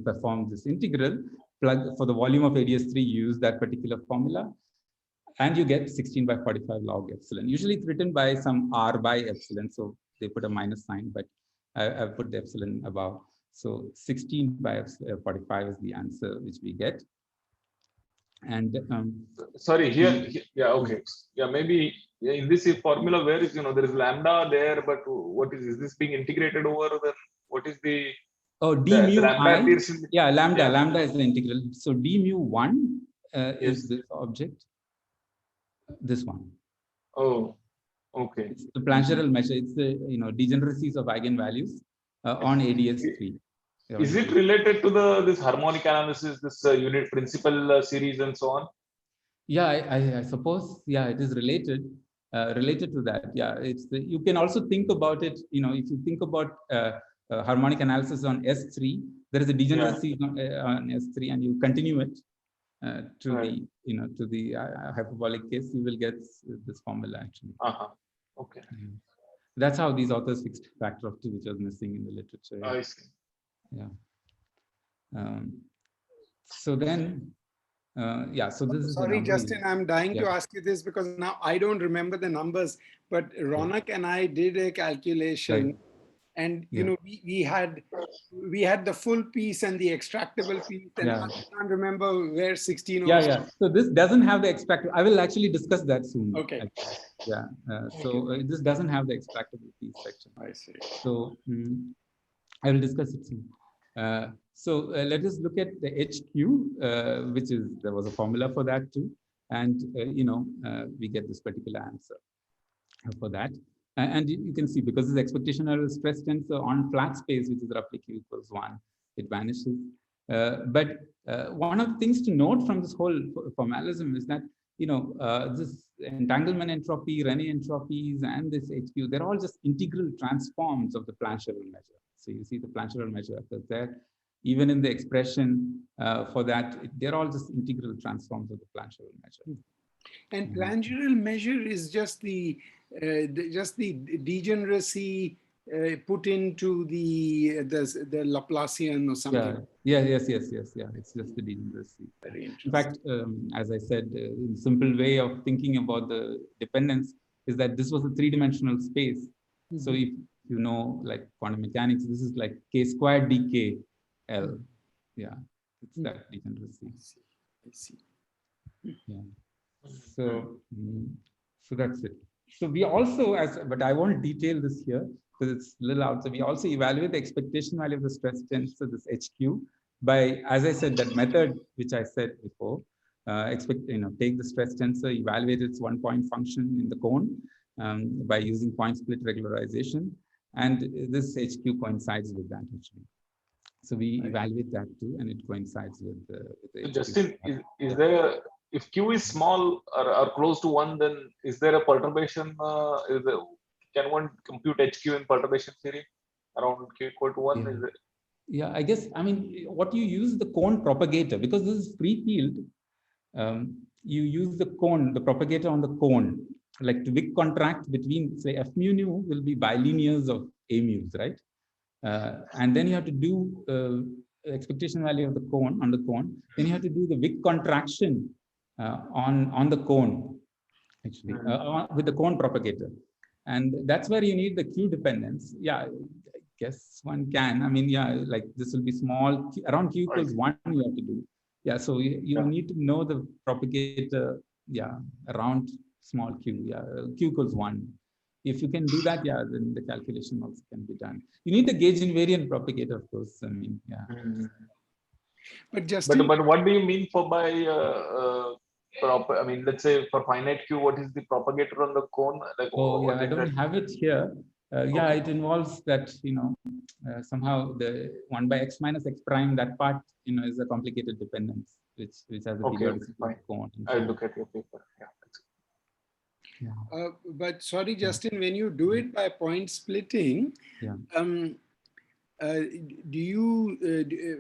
perform this integral. Plug for the volume of ADS3. Use that particular formula, and you get 16 by 45 log epsilon. Usually it's written by some r by epsilon, so they put a minus sign, but I've put the epsilon above. So 16 by 45 is the answer which we get. And sorry, here, maybe in this formula where is there is lambda there, but what is this being integrated over? Then what is the d mu I? Yeah, lambda is the integral. So d mu 1 is this object. This one. Oh, okay. It's the Plancherel measure. It's the degeneracies of eigenvalues on ADS3. Is it related to this harmonic analysis, this unit principal series and so on? Yeah, I suppose. Yeah, it is related to that. Yeah, you can also think about it. If you think about harmonic analysis on S3, there is a degeneracy on S3, and you continue it to the hyperbolic case, you will get this formula actually. Okay. That's how these authors fixed factor of 2, which was missing in the literature. I see. Yeah. So then, so this is. Sorry, Justin, I'm dying to ask you this because now I don't remember the numbers, but Ronak and I did a calculation, and we had the full piece and the extractable piece, and I can't remember where 16 was. So this doesn't have the extractable. I will actually discuss that soon. Okay. So this doesn't have the extractable piece section. I see. So I will discuss it soon. So let us look at the HQ, which is, there was a formula for that too. And, we get this particular answer for that. And you can see, because this expectational stress tensor on flat space, which is roughly Q equals 1, it vanishes. But one of the things to note from this whole formalism is that, this entanglement entropy, Rene entropies, and this HQ, they're all just integral transforms of the Plancherel measure. So you see the Plancherel measure there. Even in the expression for that, they're all just integral transforms of the Plancherel measure. And Plancherel measure is just the degeneracy put into the Laplacian or something. Yes. It's just the degeneracy. Very interesting. In fact, as I said, in simple way of thinking about the dependence is that this was a 3-dimensional space. So if you know, like quantum mechanics, this is like k squared dk L. Yeah, it's that degeneracy. I see. Yeah. So that's it. So we also, but I won't detail this here because it's a little out. So we also evaluate the expectation value of the stress tensor, this HQ, by, as I said, that method which I said before. Take the stress tensor, evaluate its one-point function in the cone by using point split regularization, and this HQ coincides with that actually. So we evaluate that too, and it coincides with the Justin, is there if Q is small or close to 1, then is there a perturbation? Can one compute HQ in perturbation theory around Q equal to 1? Yeah. Is it? Yeah, I guess, I mean, what you use the cone propagator, because this is free field, you use the cone, the propagator on the cone, like to Wick contract between, say, F mu nu will be bilinears of A mu's, right? And then you have to do expectation value of the cone on the cone. Then you have to do the Wick contraction on the cone, actually, with the cone propagator. And that's where you need the Q dependence. Yeah, I guess one can. I mean, yeah, like this will be small, around Q equals 1 you have to do. Yeah, so you need to know the propagator, yeah, around small q, yeah, Q equals 1. If you can do that, yeah, then the calculation also can be done. You need the gauge invariant propagator, of course. I mean, yeah. But Justin, but what do you mean for by I mean, let's say for finite Q, what is the propagator on the cone? Like, oh, yeah, I don't have it here. Yeah, it involves that, somehow the 1 by x minus x prime, that part, is a complicated dependence, which has a periodicity of cone. I'll look at your paper. Yeah. Yeah. But sorry, Justin, when you do it by point splitting, yeah. Do you,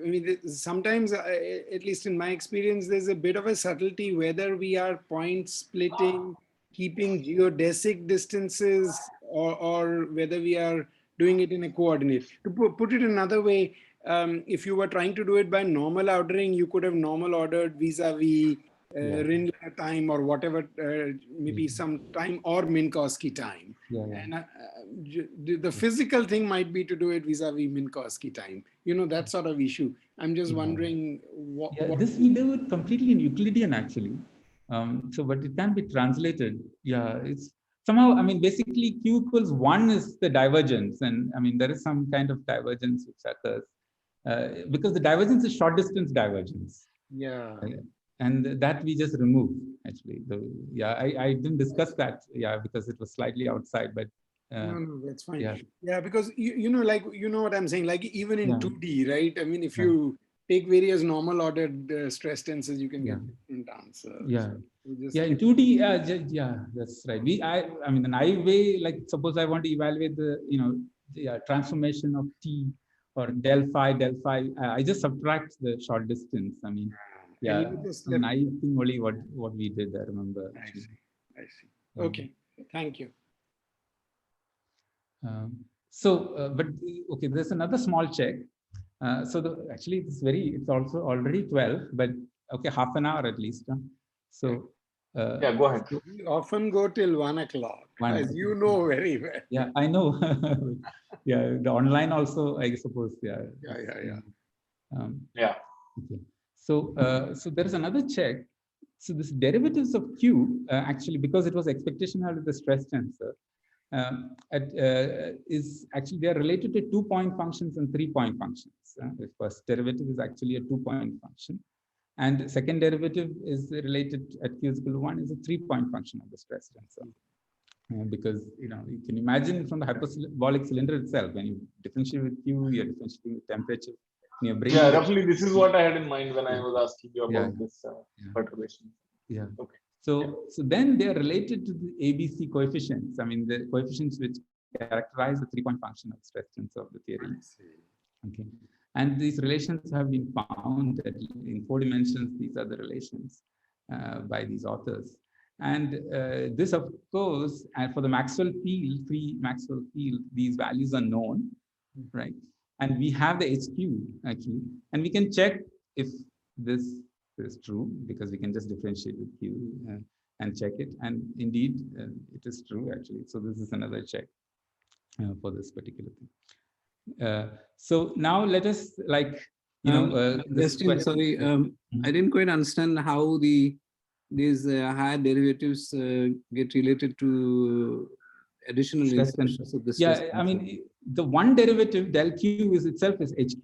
I mean, sometimes, at least in my experience, there's a bit of a subtlety whether we are point splitting, keeping geodesic distances, or whether we are doing it in a coordinate. To put it another way, if you were trying to do it by normal ordering, you could have normal ordered vis-a-vis Rindler time or whatever, maybe some time or Minkowski time. And the physical thing might be to do it vis-a-vis Minkowski time. That sort of issue. I'm just wondering what... This we do it completely in Euclidean actually. But it can be translated. Yeah, it's somehow, I mean, basically Q equals 1 is the divergence. And I mean, there is some kind of divergence which occurs because the divergence is short distance divergence. Yeah. And that we just remove actually. I didn't discuss that. Yeah, because it was slightly outside, but no, that's fine. Yeah, because you know what I'm saying. Like even in 2D, right? I mean, if you take various normal ordered stress tensors, you can get different answers. Yeah, so in 2D, yeah, that's right. I mean, the naive way, like suppose I want to evaluate the transformation of T or del phi. I just subtract the short distance. I mean. Yeah, naive thing only what we did, I remember. I see. Okay, thank you. But okay, there's another small check. Actually, it's also already 12, but okay, half an hour at least. So go ahead. We often go till 1 o'clock, as you know very well. Yeah, I know. Yeah, the online also, I suppose. Yeah. Okay. So there is another check. So this derivatives of Q, actually, because it was expectation value of the stress tensor, is actually, they are related to 2-point functions and 3-point functions. The first derivative is actually a 2-point function. And second derivative is related at Q is equal to 1 is a 3-point function of the stress tensor. Because, you can imagine from the hyperbolic cylinder itself, when you differentiate with Q, you're differentiating with temperature. Yeah, roughly this is what I had in mind when I was asking you about this perturbation. Yeah. Okay. So then they are related to the ABC coefficients. I mean, the coefficients which characterize the 3-point function of stress tensor of the theory. Okay. And these relations have been found that in 4 dimensions. These are the relations by these authors. And this, of course, and for the Maxwell field, free Maxwell field, these values are known, right? And we have the HQ actually, and we can check if this is true because we can just differentiate with Q and check it. And indeed, it is true actually. So this is another check for this particular thing. So now let us Justin, sorry, I didn't quite understand how the these higher derivatives get related to additional Stress insertions tensor. of the Yeah, stress I tensor. mean, the one derivative del Q is itself is HQ.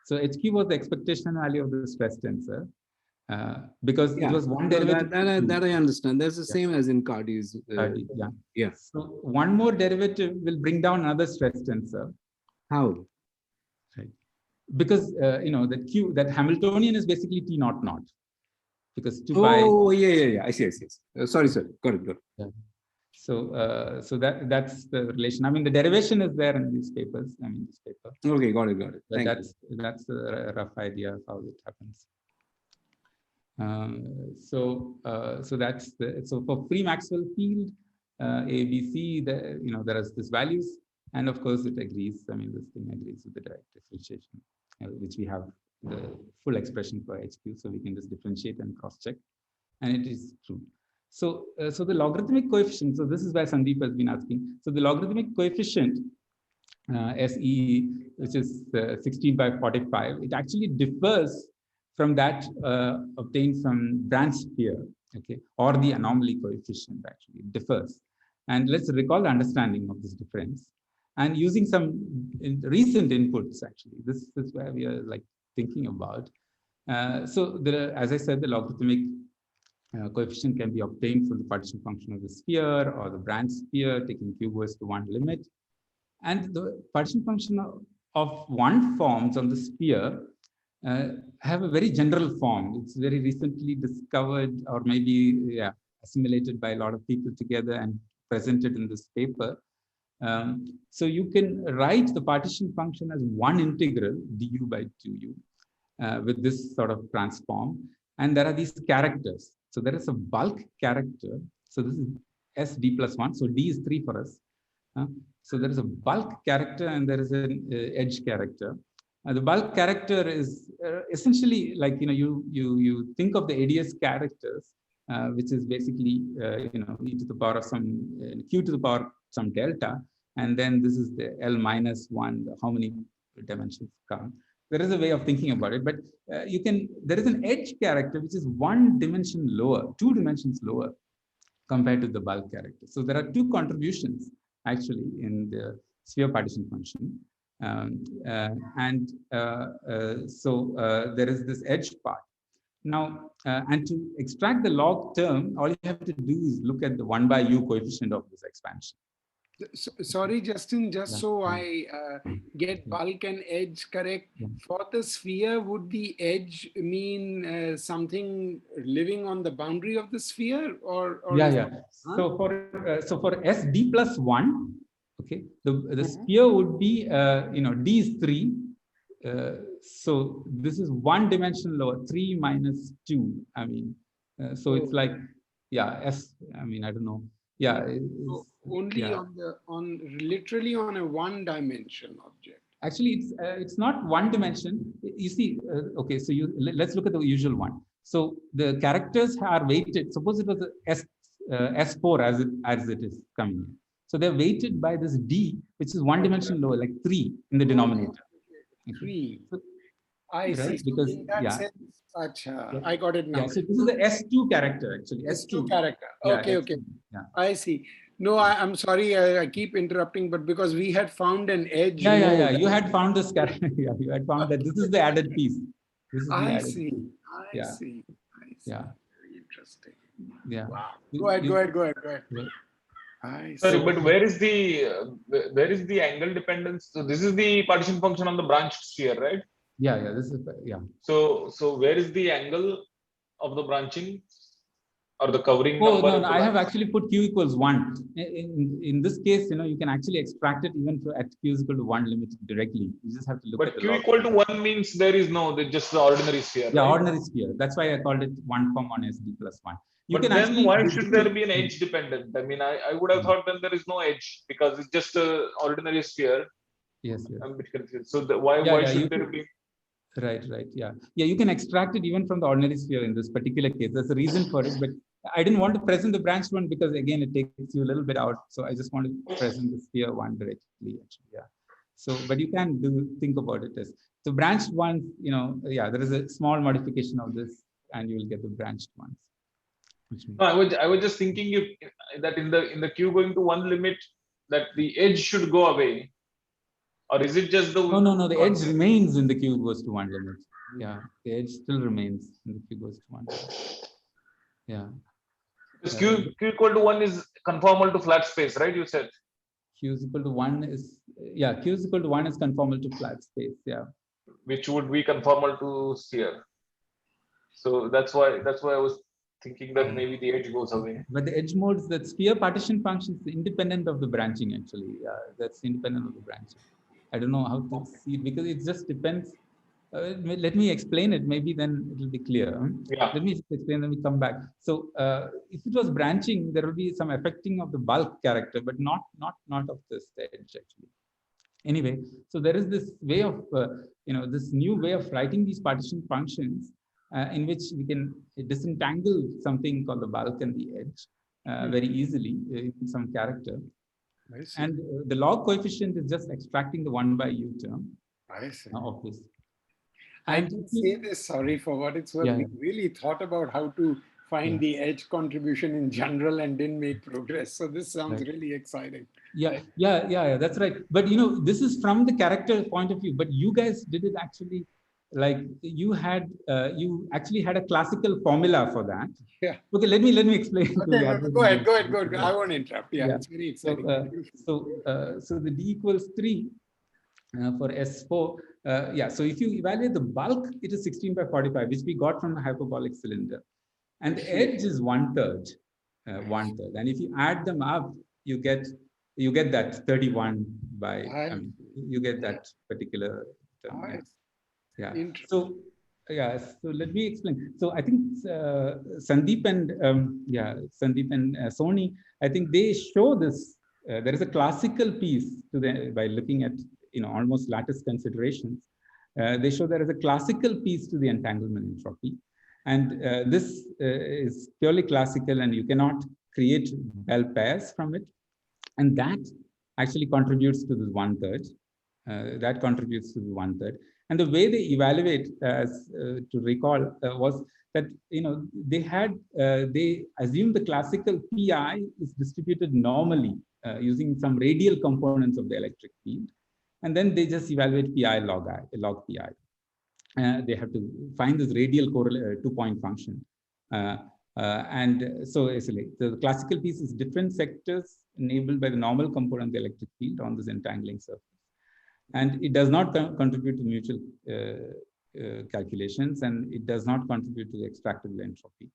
So HQ was the expectation value of the stress tensor. Because it was one derivative. That I understand. That's the same as in Cardy's. Yeah. So one more derivative will bring down another stress tensor. How? Right. Because that Q, that Hamiltonian is basically T naught naught. Because 2 pi. Oh, yeah. I see. Sorry. Got it. Yeah. So that's the relation. I mean, the derivation is there in these papers. I mean, this paper. Okay, got it. But that's the rough idea of how it happens. So that's so for free Maxwell field A, B, C, there is this values, and of course it agrees. I mean, this thing agrees with the direct differentiation, which we have the full expression for HQ, so we can just differentiate and cross check, and it is true. So the logarithmic coefficient. So this is where Sandeep has been asking. So the logarithmic coefficient SE, which is 16 by 45, it actually differs from that obtained from branch sphere, okay, or the anomaly coefficient. Actually, it differs. And let's recall the understanding of this difference. And using some recent inputs, actually, this is where we are like thinking about. So as I said, the logarithmic coefficient can be obtained from the partition function of the sphere or the branch sphere, taking Q goes to one limit. And the partition function of one forms on the sphere have a very general form. It's very recently discovered, or maybe assimilated by a lot of people together and presented in this paper. So you can write the partition function as one integral du by 2u with this sort of transform. And there are these characters. So there is a bulk character. So this is SD plus 1. So D is 3 for us. So there is a bulk character and there is an edge character. The bulk character is essentially like, you think of the ADS characters, which is basically, e to the power of some, Q to the power of some delta. And then this is the L minus 1, how many dimensions come. There is a way of thinking about it, but there is an edge character, which is 1 dimension lower, 2 dimensions lower compared to the bulk character. So there are 2 contributions actually in the sphere partition function. So there is this edge part. Now, and to extract the log term, all you have to do is look at the 1 by u coefficient of this expansion. Sorry, Justin, so I get bulk and edge correct. For the sphere, would the edge mean something living on the boundary of the sphere, or So for SD plus 1, okay, the sphere would be D is 3. So this is 1 dimension lower, 3 minus 2. I mean, so it's like S. I mean, I don't know. Only on literally on a 1 dimension object. Actually, it's not 1 dimension. You see, okay. So let's look at the usual one. So the characters are weighted. Suppose it was S4 as it is coming in. So they're weighted by this D, which is 1 dimension lower, like 3 in the denominator. 3. So, I see. Because in that sense, I got it now. So this is the S2 character actually. S2 character. Okay. Yeah. I see. No, I'm sorry. I keep interrupting, but because we had found an edge. Yeah. You had found this character. You had found that this is the added piece. This is I see. I see. Yeah. Very interesting. Yeah. Wow. Go ahead. Sorry, but where is the angle dependence? So this is the partition function on the branched sphere, right? Yeah. This is So where is the angle of the branching or the covering number? No, I have actually put Q equals 1. In this case, you can actually extract it even at Q is equal to 1 limit directly. You just have to look at the Q equal to 1 means there is just the ordinary sphere. Yeah, right? ordinary sphere. That's why I called it 1 form on SD plus 1. But then why should there be an edge dependent? I mean, I would have thought then there is no edge because it's just an ordinary sphere. Yes. I'm a bit confused. So why should there be? Right. Yeah, you can extract it even from the ordinary sphere in this particular case. There's a reason for it, but I didn't want to present the branched one because again, it takes you a little bit out. So I just want to present the sphere one directly, actually. Yeah. So, but you can think about it as so branched ones, there is a small modification of this and you will get the branched ones. No, I was just thinking that in the Q going to one limit, that the edge should go away, or is it just the no, the edge remains in the Q goes to one limit. Yeah, the edge still remains in the Q goes to one limit. Yeah. Because Q equal to 1 is conformal to flat space, right? You said Q is equal to 1 is, yeah, Q is equal to 1 is conformal to flat space. Yeah. Which would be conformal to sphere. So that's why I was thinking that maybe the edge goes away. But the edge modes, that sphere partition function is independent of the branching actually. That's independent of the branching. I don't know how to see it because it just depends. Let me explain it. Maybe then it will be clear. Yeah. Let me just explain. Then we come back. So if it was branching, there will be some affecting of the bulk character, but not of this edge actually. Anyway, so there is this way of this new way of writing these partition functions in which we can disentangle something called the bulk and the edge very easily in some character. And the log coefficient is just extracting the 1/u term of this. I did say this, sorry for what it's worth. We really thought about how to find the edge contribution in general and didn't make progress. So this sounds really exciting. Yeah, that's right. But this is from the character point of view, but you guys did it actually like you actually had a classical formula for that. Yeah. Okay, let me explain. Okay, go ahead. I won't interrupt. Yeah, it's very exciting. So the D equals 3 for S4. So if you evaluate the bulk, it is 16/45, which we got from the hyperbolic cylinder. And the edge is 1/3. And if you add them up, you get that 31 by, you get that particular term. Yeah. So let me explain. So I think Sandeep and Sony, I think they show this. There is a classical piece by looking at almost lattice considerations. They show there is a classical piece to the entanglement entropy, and this is purely classical, and you cannot create Bell pairs from it, and that actually contributes to this 1/3. That contributes to the 1/3. And the way they evaluate, to recall, was that they assumed the classical pi is distributed normally using some radial components of the electric field, and then they just evaluate pi log pi. They have to find this radial 2-point function, and so essentially the classical piece is different sectors enabled by the normal component of the electric field on this entangling surface. And it does not contribute to mutual calculations, and it does not contribute to the extractable entropy.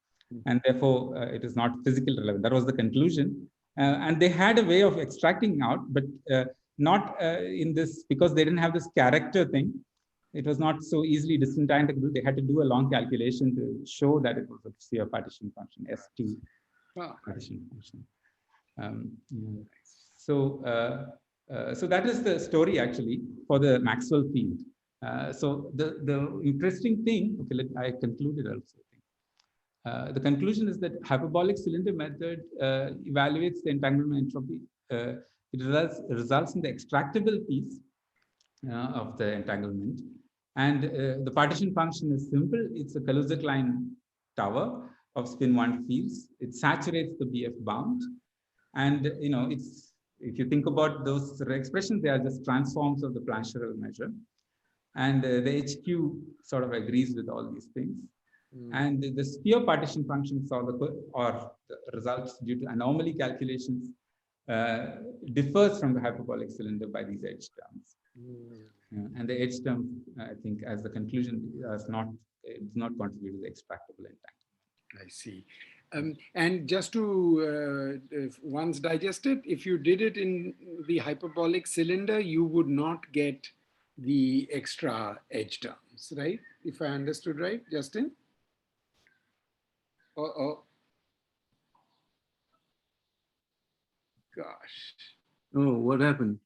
And therefore, it is not physically relevant. That was the conclusion. And they had a way of extracting out, but not in this, because they didn't have this character thing. It was not so easily disentanglable. They had to do a long calculation to show that it was a sphere partition function, S2 partition function. So that is the story actually for the Maxwell field. So the interesting thing, okay, I concluded also. The conclusion is that hyperbolic cylinder method evaluates the entanglement entropy. It results in the extractable piece of the entanglement. And the partition function is simple. It's a Kaluza-Klein tower of spin-1 fields. It saturates the BF bound. And it's, if you think about those expressions, they are just transforms of the Plancherel measure. And the HQ sort of agrees with all these things. And the sphere partition functions or the results due to anomaly calculations differs from the hyperbolic cylinder by these edge terms. And the edge term, I think, as the conclusion, does not contribute to the extractable entanglement. I see. And just to once digest it, if you did it in the hyperbolic cylinder, you would not get the extra edge terms, right? If I understood right, Justin? Oh. Gosh. Oh, what happened?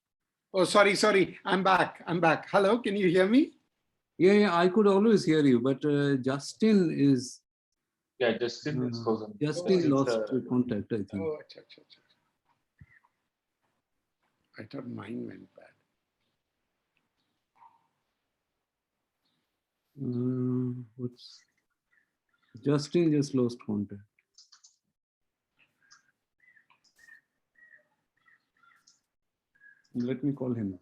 Oh, sorry. I'm back. Hello, can you hear me? Yeah, I could always hear you, but Justin is... Yeah, Justin is frozen. Justin lost contact, I think. Oh, I thought mine went bad. Justin just lost contact. Let me call him.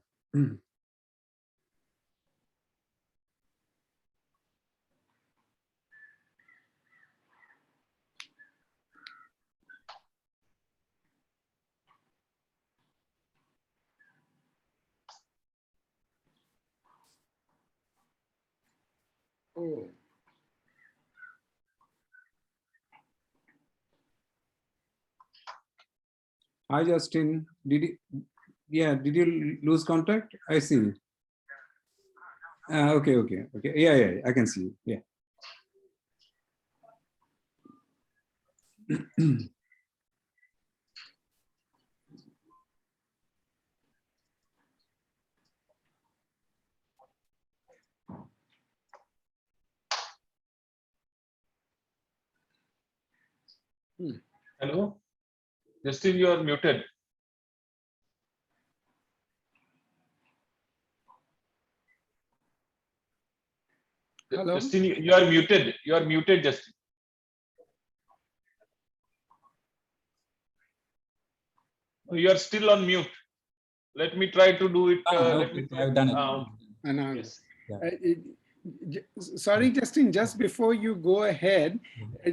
Oh. Hi, Justin. Did you lose contact? I see. Okay. Yeah, I can see you. Yeah. Hello, Justin, you are muted. Hello? Justin, you are muted. You are muted, Justin. You are still on mute. Let me try to do it. I've done it. Yes. Sorry, Justin, just before you go ahead,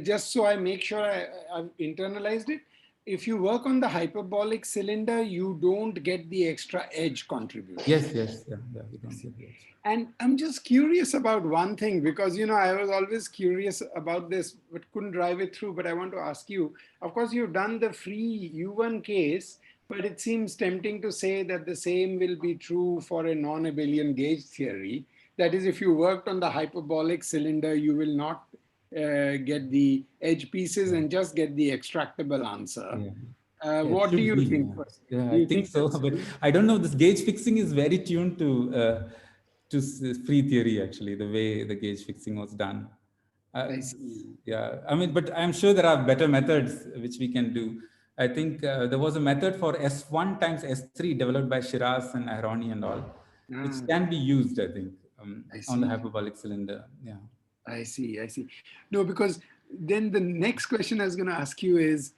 just so I make sure I've internalized it, if you work on the hyperbolic cylinder, you don't get the extra edge contribution. Yes, yeah, we don't get the edge. And I'm just curious about one thing, because, I was always curious about this, but couldn't drive it through. But I want to ask you, of course, you've done the free U1 case, but it seems tempting to say that the same will be true for a non-abelian gauge theory. That is, if you worked on the hyperbolic cylinder, you will not get the edge pieces and just get the extractable answer. What do you think? Yeah, I think so, but I don't know. This gauge fixing is very tuned to free theory, actually, the way the gauge fixing was done. I see. Yeah, I mean, but I'm sure there are better methods which we can do. I think there was a method for S1 times S3 developed by Shiraz and Ahroni and all, which can be used, I think, on the hyperbolic cylinder. Yeah. I see. No, because then the next question I was going to ask you is,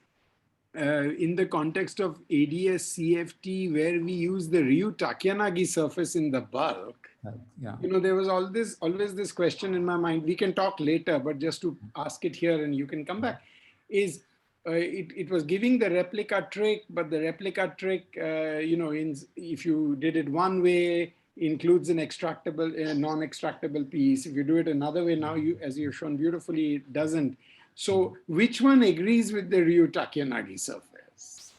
in the context of ADS CFT, where we use the Ryu-Takeyanagi surface in the bulk, there was always this question in my mind. We can talk later, but just to ask it here and you can come back, is it was giving the replica trick, but the replica trick, if you did it one way, includes an extractable, non-extractable piece. If you do it another way, now, as you've shown beautifully, it doesn't. So which one agrees with the Ryu-Takeyanagi surface?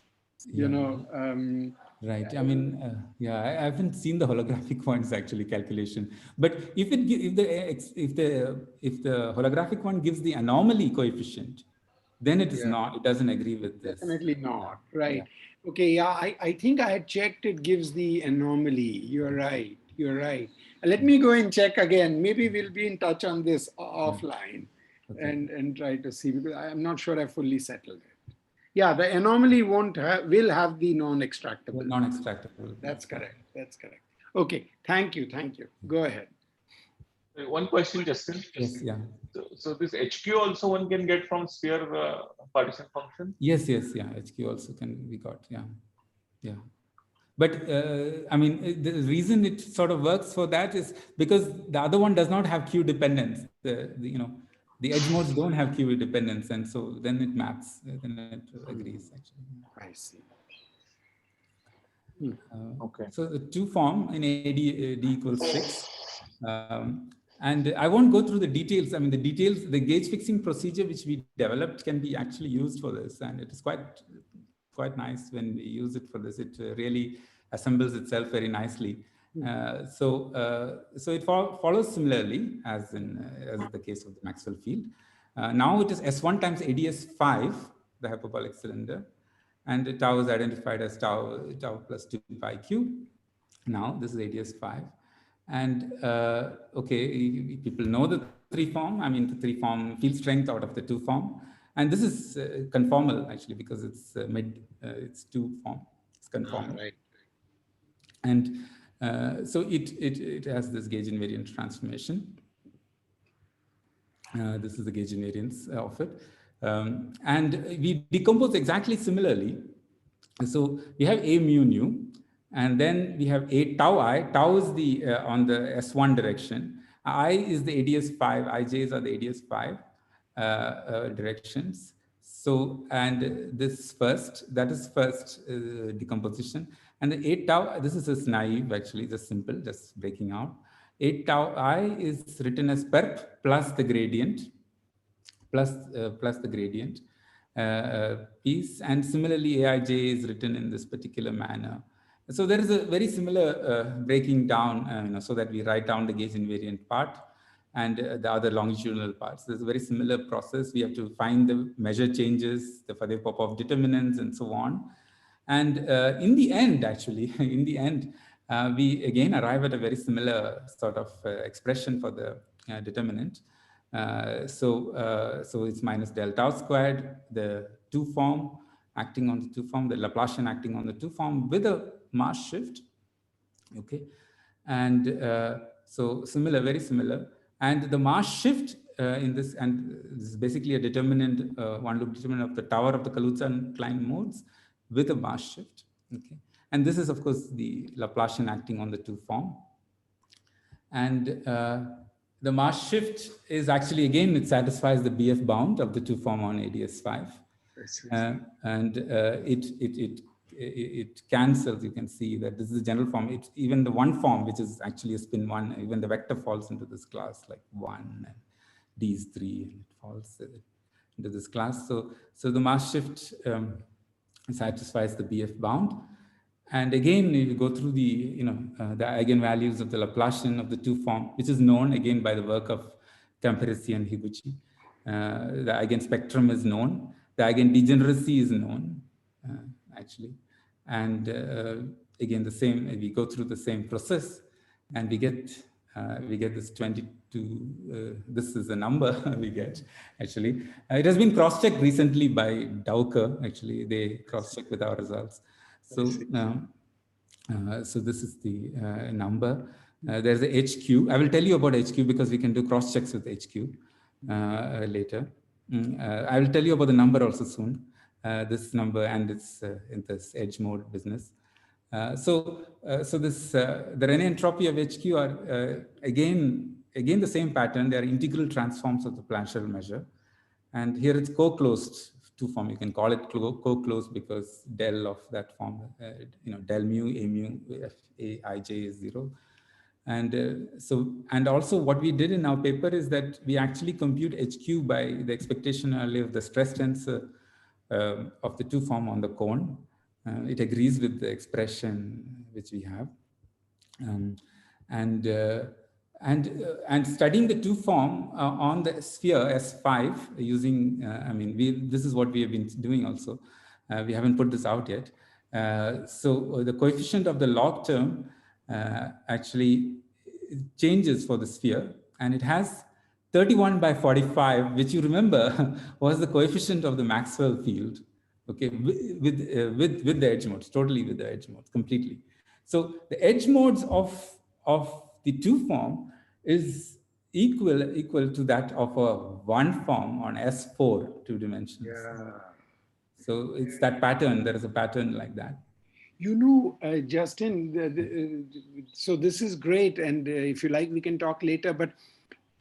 Right. I mean, I haven't seen the holographic points actually calculation, but if the holographic one gives the anomaly coefficient, then it is not. It doesn't agree with this. Definitely not. Right. Yeah. Okay. Yeah. I think I had checked. It gives the anomaly. You're right. Let me go and check again. Maybe we'll be in touch on this offline. Okay. And try to see, because I'm not sure I fully settled it. Yeah, the anomaly will have the non-extractable. Non-extractable. That's correct. Okay, thank you. Go ahead. One question, Justin. Yes, yeah. So this HQ also one can get from sphere partition function? Yes, yeah. HQ also can be got, yeah. But I mean, the reason it sort of works for that is because the other one does not have Q dependence. The edge modes don't have Q dependence, and so then it maps, then it agrees, actually. I see. Okay. So the two form in AD D equals 6. And I won't go through the details. I mean, the gauge fixing procedure which we developed can be actually used for this. And it is quite nice when we use it for this. It really assembles itself very nicely. So it follows similarly as the case of the Maxwell field. Now it is S1 times ADS 5, the hyperbolic cylinder, and tau is identified as tau plus 2 pi q. Now this is ADS 5, and okay, people know the 3 form. I mean, the 3 form field strength out of the 2 form, and this is conformal actually because it's it's 2 form. It's conformal, right? And so it has this gauge invariant transformation. This is the gauge invariance of it. And we decompose exactly similarly. So we have A mu nu, And then we have 8 tau I. Tau is the on the S1 direction. I is the ADS5. IJs are the ADS5 directions. So, and this first, that is first decomposition. And the 8 tau, this is just naive actually, just simple, just breaking out. 8 tau I is written as perp plus the gradient, plus the gradient piece. And similarly, Aij is written in this particular manner. So there is a very similar breaking down, so that we write down the gauge invariant part and the other longitudinal parts. There's a very similar process. We have to find the measure changes, the Faddeev-Popov determinants, and so on. And in the end, actually, in the end, we again arrive at a very similar sort of expression for the determinant. So it's minus del tau squared, the 2 form acting on the 2 form, the Laplacian acting on the 2 form with a mass shift. Okay, and so similar, very similar. And the mass shift in this, and this is basically a determinant, one loop determinant of the tower of the Kaluza and Klein modes with a mass shift. Okay, and this is of course the Laplacian acting on the 2 form. And the mass shift is actually, again, it satisfies the BF bound of the 2 form on ADS5. And it cancels. You can see that this is the general form. It's even the 1 form, which is actually a spin 1, even the vector falls into this class, like 1 and D is 3, and it falls into this class. So the mass shift satisfies the BF bound. And again, you go through the, the eigenvalues of the Laplacian of the 2 form, which is known again by the work of Camperesi and Higuchi. The eigenspectrum is known. The eigendegeneracy is known, actually. And again, the same, we go through the same process, and we get this 22, this is the number we get, actually. It has been cross-checked recently by Dauker, actually. They cross-checked with our results. So, so this is the number. There's a HQ. I will tell you about HQ because we can do cross checks with HQ later. I will tell you about the number also soon. This number, and it's in this edge mode business. So this the Rene entropy of HQ are again the same pattern. They are integral transforms of the Plancherel measure, and here it's co-closed 2 form. You can call it co-closed because del of that form, del mu, a mu, f a ij is 0. And and also what we did in our paper is that we actually compute HQ by the expectation early of the stress tensor of the 2 form on the cone. It agrees with the expression which we have. And studying the 2 form on the sphere S5 using, this is what we have been doing also. We haven't put this out yet. So the coefficient of the log term actually changes for the sphere, and it has 31 by 45, which you remember was the coefficient of the Maxwell field. Okay, with the edge modes, totally with the edge modes, completely. So the edge modes of the 2 form is equal to that of a 1 form on S4 2 dimensions. Yeah. So it's that pattern. There is a pattern like that. Justin, so this is great. And if you like, we can talk later. But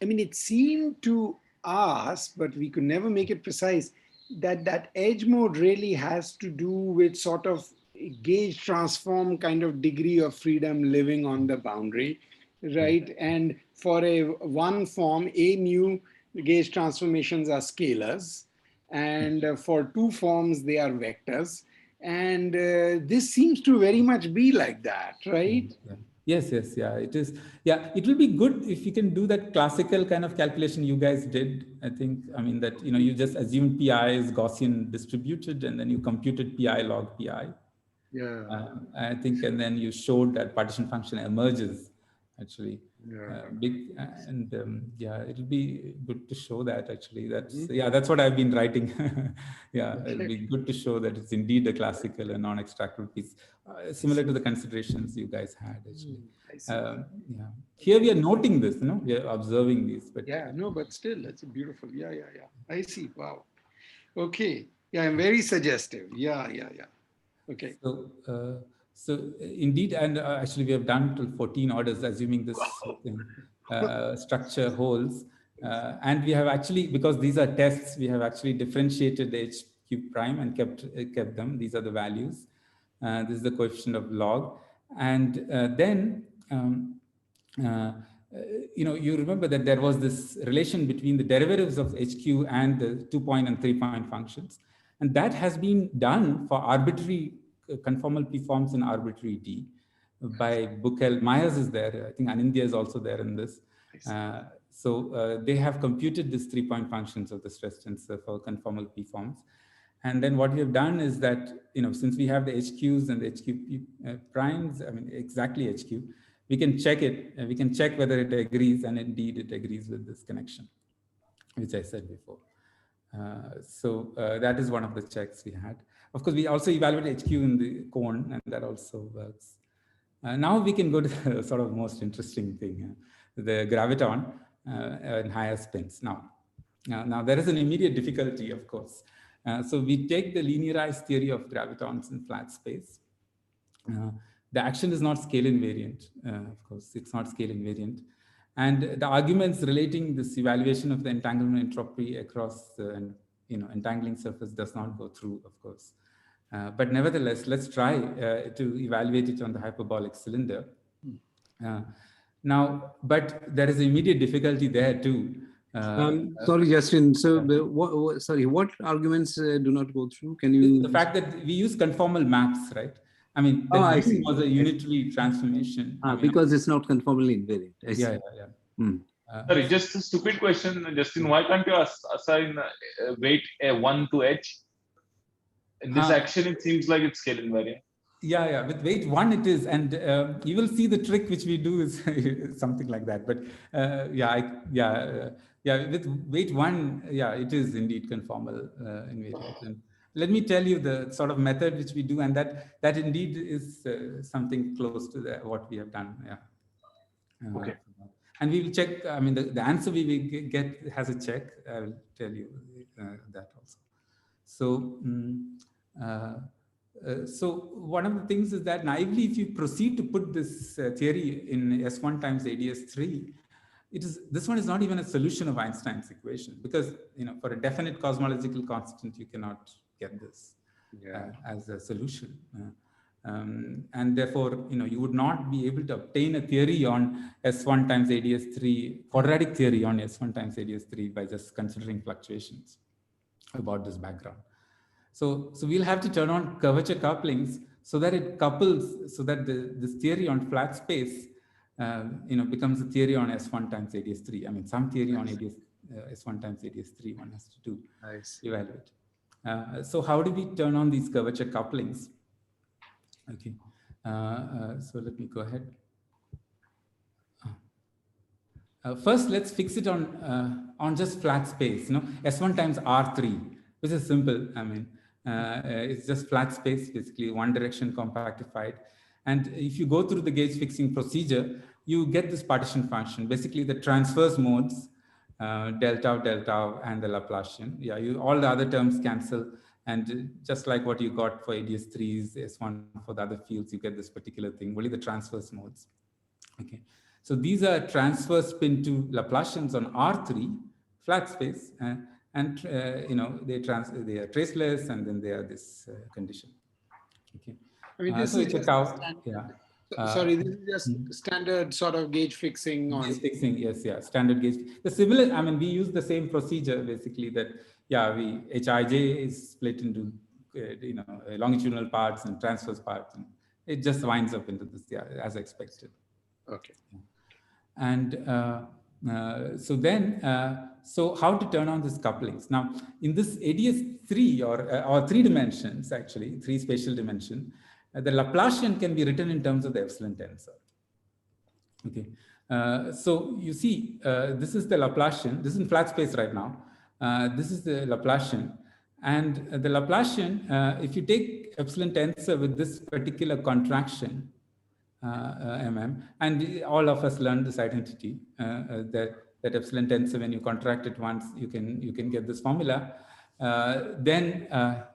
I mean, it seemed to us, but we could never make it precise, that edge mode really has to do with sort of gauge transform kind of degree of freedom living on the boundary, right? And for a 1 form, a mu gauge transformations are scalars, and for 2 forms, they are vectors. And this seems to very much be like that, right? Yeah. Yes, yeah, it is. Yeah, it will be good if you can do that classical kind of calculation you guys did. I think, that, you just assumed PI is Gaussian distributed, and then you computed PI log PI. Yeah. I think, and then you showed that partition function emerges, actually. Yeah. It'll be good to show that, actually. That's what I've been writing. It'll be good to show that it's indeed a classical and non-extractable piece, similar to the considerations you guys had, actually. Here we are noting this, we are observing these. But but still, it's beautiful. Yeah. I see. Wow. Okay. Yeah, I'm very suggestive. Yeah. Okay. So indeed, and actually we have done till 14 orders, assuming this structure holds. And we have actually, because these are tests, we have actually differentiated the H cube prime and kept them. These are the values. This is the coefficient of log. And then, you remember that there was this relation between the derivatives of HQ and the 2-point and 3-point functions. And that has been done for arbitrary conformal P-forms in arbitrary D by Buchel. Myers is there. I think Anindya is also there in this. So they have computed these 3-point functions of the stress tensor for conformal P-forms. And then what we have done is that, since we have the HQs and the HQ primes, I mean, exactly HQ, we can check it. We can check whether it agrees, and indeed it agrees with this connection, which I said before. So that is one of the checks we had. Of course, we also evaluate HQ in the cone, and that also works. Now we can go to the sort of most interesting thing, the graviton in higher spins. Now there is an immediate difficulty, of course. So we take the linearized theory of gravitons in flat space. The action is not scale invariant, of course, it's not scale invariant. And the arguments relating this evaluation of the entanglement entropy across the entangling surface does not go through, of course. But nevertheless, let's try to evaluate it on the hyperbolic cylinder. Now, but there is immediate difficulty there too. Sorry, Justin. So, what arguments do not go through? Can you? The fact that we use conformal maps, right? I mean, I see. Was a unitary transformation. Because it's not conformally invariant. Yeah. Sorry, just a stupid question, Justin. Why can't you assign weight 1 to H? In this action, it seems like it's scale invariant. Yeah. With weight 1, it is, and you will see the trick which we do is something like that. But with weight 1, it is indeed conformal invariant. And let me tell you the sort of method which we do, and that indeed is something close to what we have done. Yeah. Okay. And we will check. I mean, the answer we will get has a check. I will tell you that also. So. So one of the things is that naively, if you proceed to put this theory in S1 times AdS3, this one is not even a solution of Einstein's equation, because for a definite cosmological constant you cannot get this as a solution, and therefore you would not be able to obtain a theory on S1 times AdS3, quadratic theory on S1 times AdS3 by just considering fluctuations about this background. So we'll have to turn on curvature couplings so that it couples, so that this theory on flat space, becomes a theory on S1 times AdS3. I mean, some theory on S1 times AdS3 one has to do, evaluate. So how do we turn on these curvature couplings? Okay, so let me go ahead. First, let's fix it on just flat space. S1 times R3, which is simple. I mean, it's just flat space, basically one direction compactified. And if you go through the gauge fixing procedure, you get this partition function, basically the transverse modes, delta, and the Laplacian. All the other terms cancel. And just like what you got for AdS3s, S1 for the other fields, you get this particular thing, only the transverse modes. Okay. So these are transverse spin to Laplacians on R3, flat space. And they are traceless, and then they are this condition. Okay. I mean, this is just sorry, this is just standard sort of gauge fixing on. Gauge fixing, yes, standard gauge. The similar, I mean, we use the same procedure basically. That Hij is split into longitudinal parts and transverse parts, and it just winds up into this, as expected. Okay. And so how to turn on these couplings? Now, in this AdS3 or 3 dimensions, actually, 3 spatial dimension, the Laplacian can be written in terms of the epsilon tensor. Okay. So you see, this is the Laplacian. This is in flat space right now. This is the Laplacian. And the Laplacian, if you take epsilon tensor with this particular contraction, and all of us learned this identity, that epsilon tensor, when you contract it once, you can get this formula. Then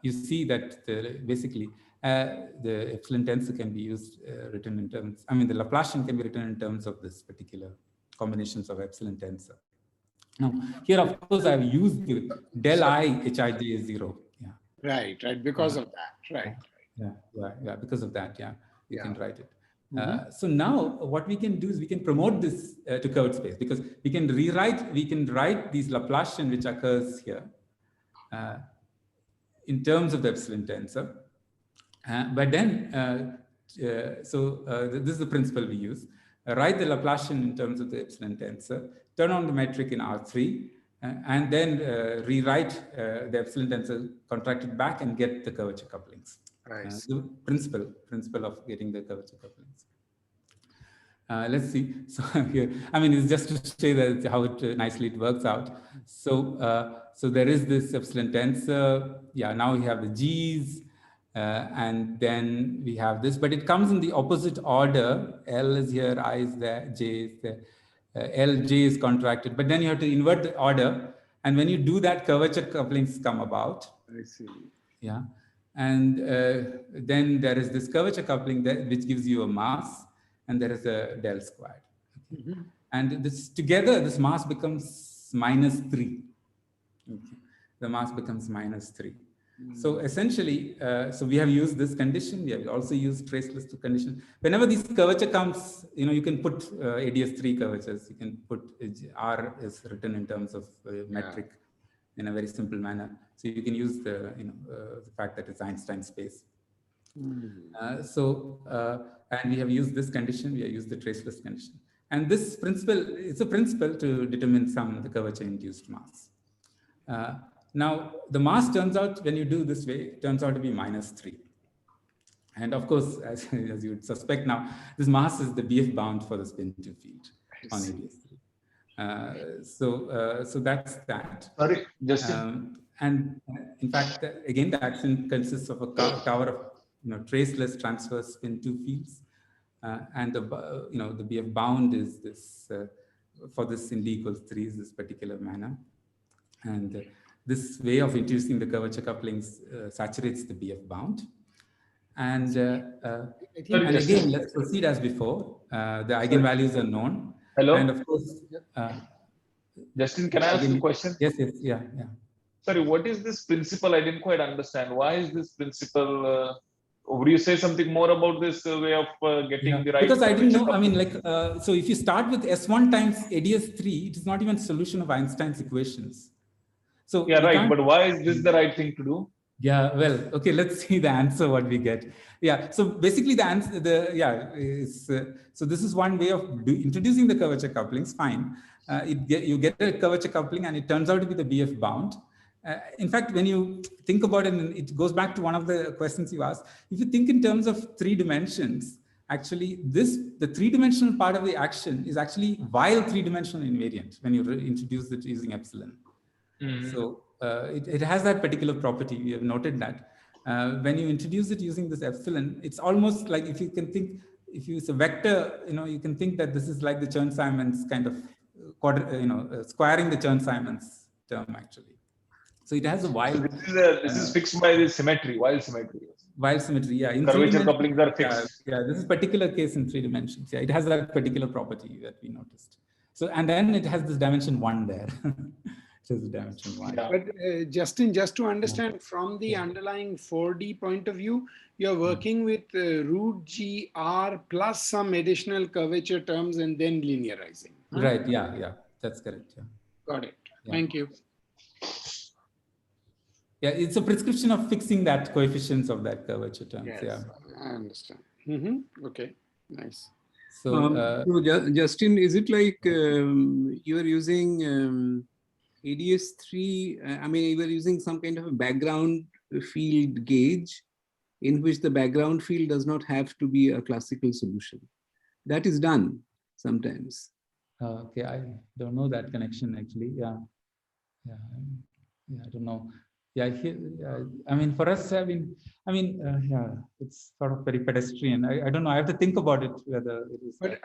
you see that basically, the epsilon tensor can be used, written in terms, I mean, the Laplacian can be written in terms of this particular combinations of epsilon tensor. Now, here, of course, I've used the del I Hij is 0. Yeah. Right, because of that, right. Yeah, because of that, you can write it. Mm-hmm. So now what we can do is we can promote this to curved space, because we can write these Laplacian which occurs here in terms of the epsilon tensor. But then, this is the principle we use. Write the Laplacian in terms of the epsilon tensor, turn on the metric in R3, and then rewrite the epsilon tensor contracted back and get the curvature couplings. The principle of getting the curvature couplings. Let's see. So here, I mean, it's just to say that how nicely it works out. So, so there is this epsilon tensor. Yeah, now we have the G's, and then we have this, but it comes in the opposite order. L is here, I is there, J is there. L, J is contracted, but then you have to invert the order. And when you do that, curvature couplings come about. I see. Yeah. And then there is this curvature coupling that, which gives you a mass, and there is a del squared. Okay. Mm-hmm. And this together, this mass becomes -3. Okay. The mass becomes -3. Mm-hmm. So essentially, so we have used this condition. We have also used traceless condition. Whenever this curvature comes, you can put ADS3 curvatures. You can put R is written in terms of metric in a very simple manner. So you can use the the fact that it's Einstein space. And we have used this condition. We have used the traceless condition. And this principle, it's a principle to determine the curvature induced mass. Now, the mass turns out, when you do this way, it turns out to be -3. And of course, as you would suspect now, this mass is the BF bound for the spin-2 field on ADS3. So that's that. Sorry, Justin. And in fact, again, the action consists of a tower of traceless transverse spin-2 fields, and the BF bound is this for this in D equals 3 is this particular manner, and this way of introducing the curvature couplings saturates the BF bound. And again, let's proceed as before. The eigenvalues are known. Hello. And of course, Justin, can I ask you a question? Yes, yeah. Sorry, what is this principle? I didn't quite understand. Why is this principle? Would you say something more about this way of getting the right? Because I didn't know. I mean, so if you start with S1 times ADS3, it is not even solution of Einstein's equations. So yeah, right. But why is this the right thing to do? Yeah, well, okay, let's see the answer, what we get. Yeah, so basically the answer, so this is one way of introducing the curvature couplings, fine. You get a curvature coupling and it turns out to be the BF bound. In fact, when you think about it, and it goes back to one of the questions you asked, if you think in terms of 3 dimensions, actually the 3-dimensional part of the action is actually while 3-dimensional invariant when you introduce it using epsilon. Mm-hmm. So it has that particular property. We have noted that when you introduce it using this epsilon, it's almost like if it's a vector, you can think that this is like the Chern-Simons kind of squaring the Chern-Simons term actually. So it has a while. This is fixed by the symmetry, while symmetry. While symmetry, yeah. In curvature couplings are fixed. Yeah, this is particular case in 3 dimensions. Yeah, it has that particular property that we noticed. So, and then it has this dimension 1 there. It has the dimension 1. Yeah. But Justin, just to understand from the underlying 4D point of view, you're working with root GR plus some additional curvature terms and then linearizing. Huh? Right, yeah, that's correct. Yeah. Got it. Yeah. Thank you. Yeah, it's a prescription of fixing that coefficients of that curvature terms. Yes, yeah, I understand. Mm-hmm. Okay, nice. So, Justin, is it like you are using ADS3? I mean, you are using some kind of a background field gauge in which the background field does not have to be a classical solution. That is done sometimes. Okay, I don't know that connection actually. Yeah, I don't know. Yeah, I mean, for us, it's sort of very pedestrian. I don't know. I have to think about it whether it is. But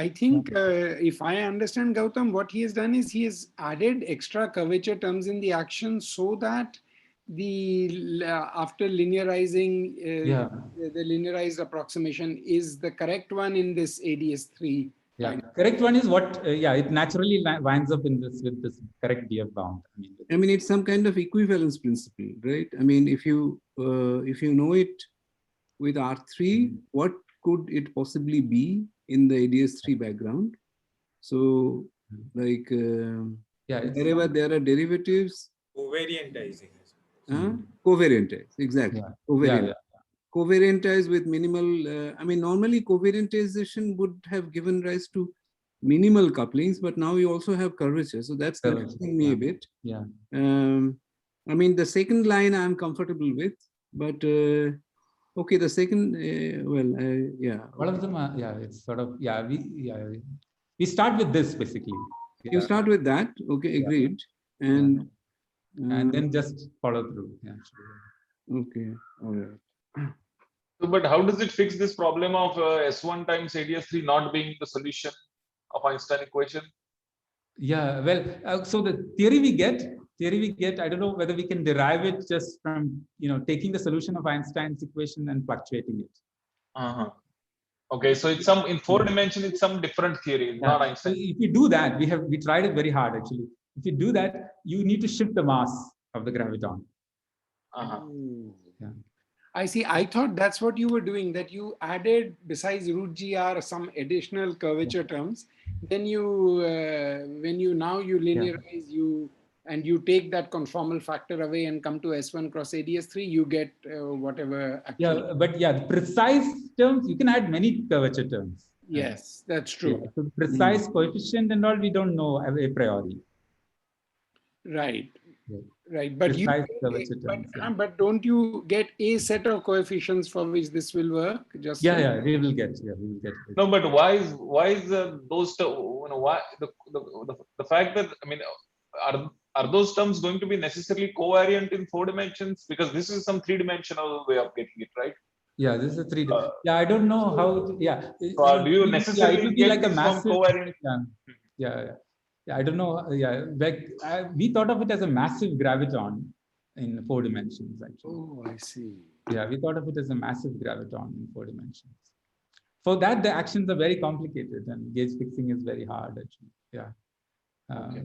I think if I understand Gautam, what he has done is he has added extra curvature terms in the action so that after linearizing, Yeah. the linearized approximation is the correct one in this ADS3. Yeah, correct one is what, yeah, it naturally winds up in this with this correct DF bound. I mean, it's some kind of equivalence principle, right? I mean, if you know it with R3, what could it possibly be in the ADS3 background? So, like, yeah, wherever there are derivatives, covariantizing. Covariantize, exactly. Yeah. Covariant. Yeah. Covariantize with minimal, I mean, normally covariantization would have given rise to minimal couplings, but now you also have curvature. So that's confusing me a bit. Yeah. I mean, the second line I'm comfortable with, but okay, the second, yeah. All of them are, yeah, it's sort of, yeah, we start with this basically. Yeah. You start with that, okay, agreed. And then just follow through. Yeah. Okay, all right. So, but how does it fix this problem of S1 times ADS3 not being the solution of Einstein equation? Yeah, well, so the theory we get, I don't know whether we can derive it just from, taking the solution of Einstein's equation and fluctuating it. Okay, so it's some, in 4 dimension, it's some different theory, not Einstein. So if you do that, we tried it very hard actually. If you do that, you need to shift the mass of the graviton. Yeah. I see. I thought that's what you were doing, that you added, besides root GR, some additional curvature terms. Then you, when you linearize, you take that conformal factor away and come to S1 cross ADS3, you get whatever. Actually. Yeah, but yeah, precise terms, you can add many curvature terms. Yes, that's true. Yeah, so precise coefficient and all, we don't know a priori. Right. Yeah. Right, but but don't you get a set of coefficients for which this will work? Just we will get. No, but why is those why the fact that, I mean, are those terms going to be necessarily covariant in 4 dimensions? Because this is some 3-dimensional way of getting it, right? Yeah, this is a 3D. Yeah, I don't know how. Yeah. So do you necessarily it will be get like a this massive from covariant? Yeah, I don't know. Yeah, we thought of it as a massive graviton in 4 dimensions, actually. Oh, I see. Yeah, we thought of it as a massive graviton in 4 dimensions. For that, the actions are very complicated and gauge fixing is very hard, actually. Yeah.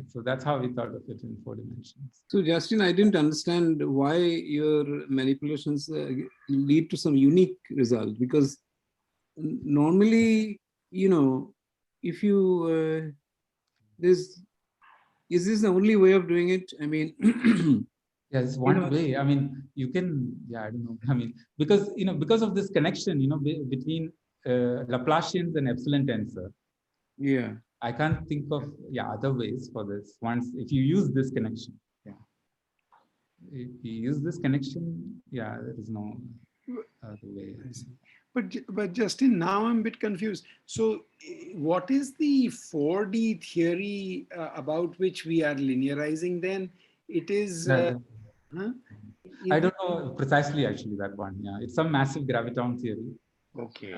So that's how we thought of it in 4 dimensions. So, Justin, I didn't understand why your manipulations lead to some unique result, because normally, if you is this the only way of doing it? I mean, yes, one way. I mean, you can, I don't know. I mean, because of this connection, between Laplacians and epsilon tensor. Yeah. I can't think of other ways for this. Once, if you use this connection, if you use this connection, there is no other way. But Justin, now I'm a bit confused. So, what is the 4D theory about which we are linearizing? Then it is. I don't know precisely. Actually, that one. Yeah, it's some massive graviton theory. Okay.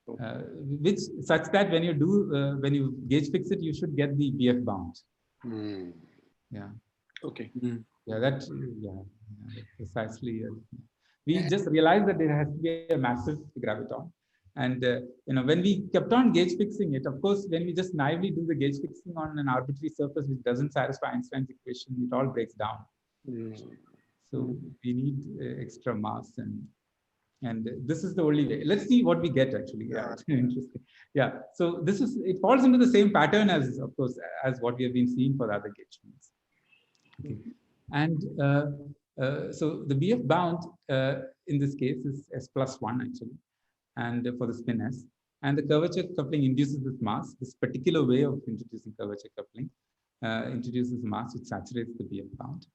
Which such that when you gauge fix it, you should get the BF bound. Yeah. Okay. Yeah, precisely. We just realized that there has to be a massive graviton, and when we kept on gauge fixing it, of course, when we just naively do the gauge fixing on an arbitrary surface which doesn't satisfy Einstein's equation, it all breaks down. So we need extra mass and this is the only way. Let's see what we get actually. Yeah, interesting. Yeah, so it falls into the same pattern as, of course, as what we have been seeing for the other gauge fields. Okay. And so the BF bound in this case is S+1 actually, and for the spin S, and the curvature coupling induces this mass. This particular way of introducing curvature coupling introduces mass which saturates the BF bound.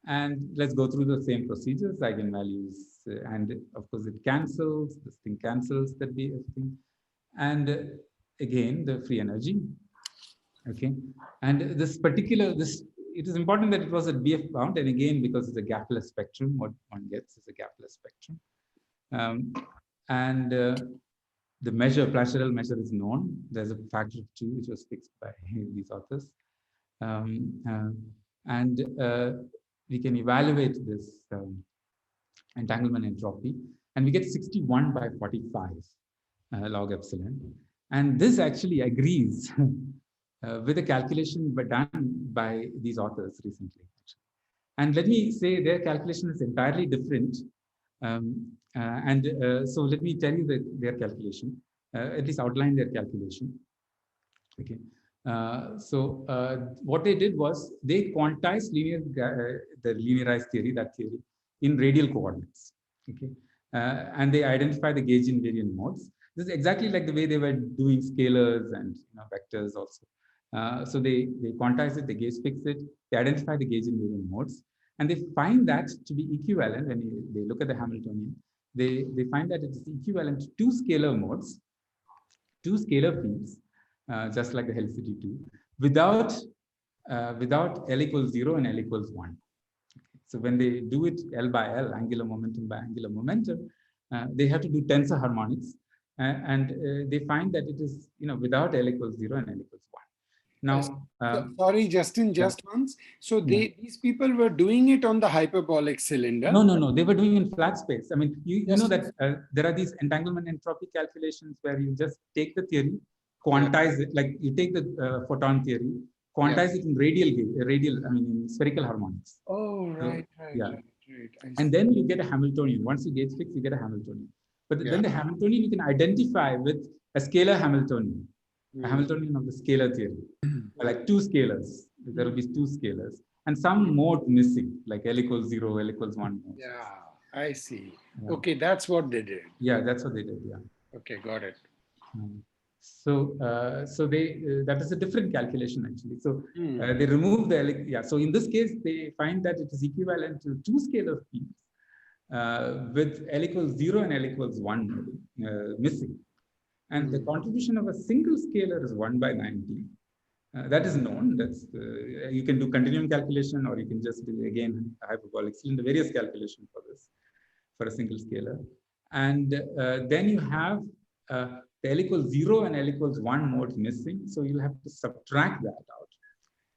And let's go through the same procedures, eigenvalues, and of course it cancels, this thing cancels that BF thing. And again, the free energy, okay? And it is important that it was a BF bound, and again, because it's a gapless spectrum, what one gets is a gapless spectrum. The measure, Placherel measure is known. There's a factor of 2, which was fixed by these authors. we can evaluate this entanglement entropy, and we get 61 by 45 log epsilon. And this actually agrees with a calculation done by these authors recently. And let me say their calculation is entirely different. So let me tell you their calculation, at least outline their calculation. Okay. What they did was they quantized the linearized theory, in radial coordinates. Okay. And they identify the gauge invariant modes. This is exactly like the way they were doing scalars and vectors also. So they quantize it, they gauge fix it, they identify the gauge invariant modes, and they find that to be equivalent when they look at the Hamiltonian. They find that it is equivalent to two scalar modes, two scalar fields, just like the Helsinki 2, without L equals 0 and L equals 1. So when they do it L by L, angular momentum by angular momentum, they have to do tensor harmonics, and they find that it is without L equals 0 and L equals 1. Now, sorry, Justin, just once. So these people were doing it on the hyperbolic cylinder. No. They were doing in flat space. I mean, you know that there are these entanglement entropy calculations where you just take the theory, quantize it, like you take the photon theory, quantize it in in spherical harmonics. Oh, right. And then you get a Hamiltonian. Once you gauge fix, you get a Hamiltonian. But then the Hamiltonian you can identify with a scalar Hamiltonian, a Hamiltonian of the scalar theory, like two scalars. There will be two scalars and some mode missing, like L equals 0, L equals 1. Yeah, I see. Yeah. Okay, that's what they did. Yeah, that's what they did. Yeah. Okay, got it. So that is a different calculation actually. So they remove the So in this case, they find that it is equivalent to two scalar fields with L equals 0 and L equals 1 missing, and the contribution of a single scalar is 1 by 90. That is known. That's you can do continuum calculation, or you can just do again a hyperbolic cylinder, various calculations for this for a single scalar, and then you have the L equals 0 and L equals 1 modes missing, so you'll have to subtract that out.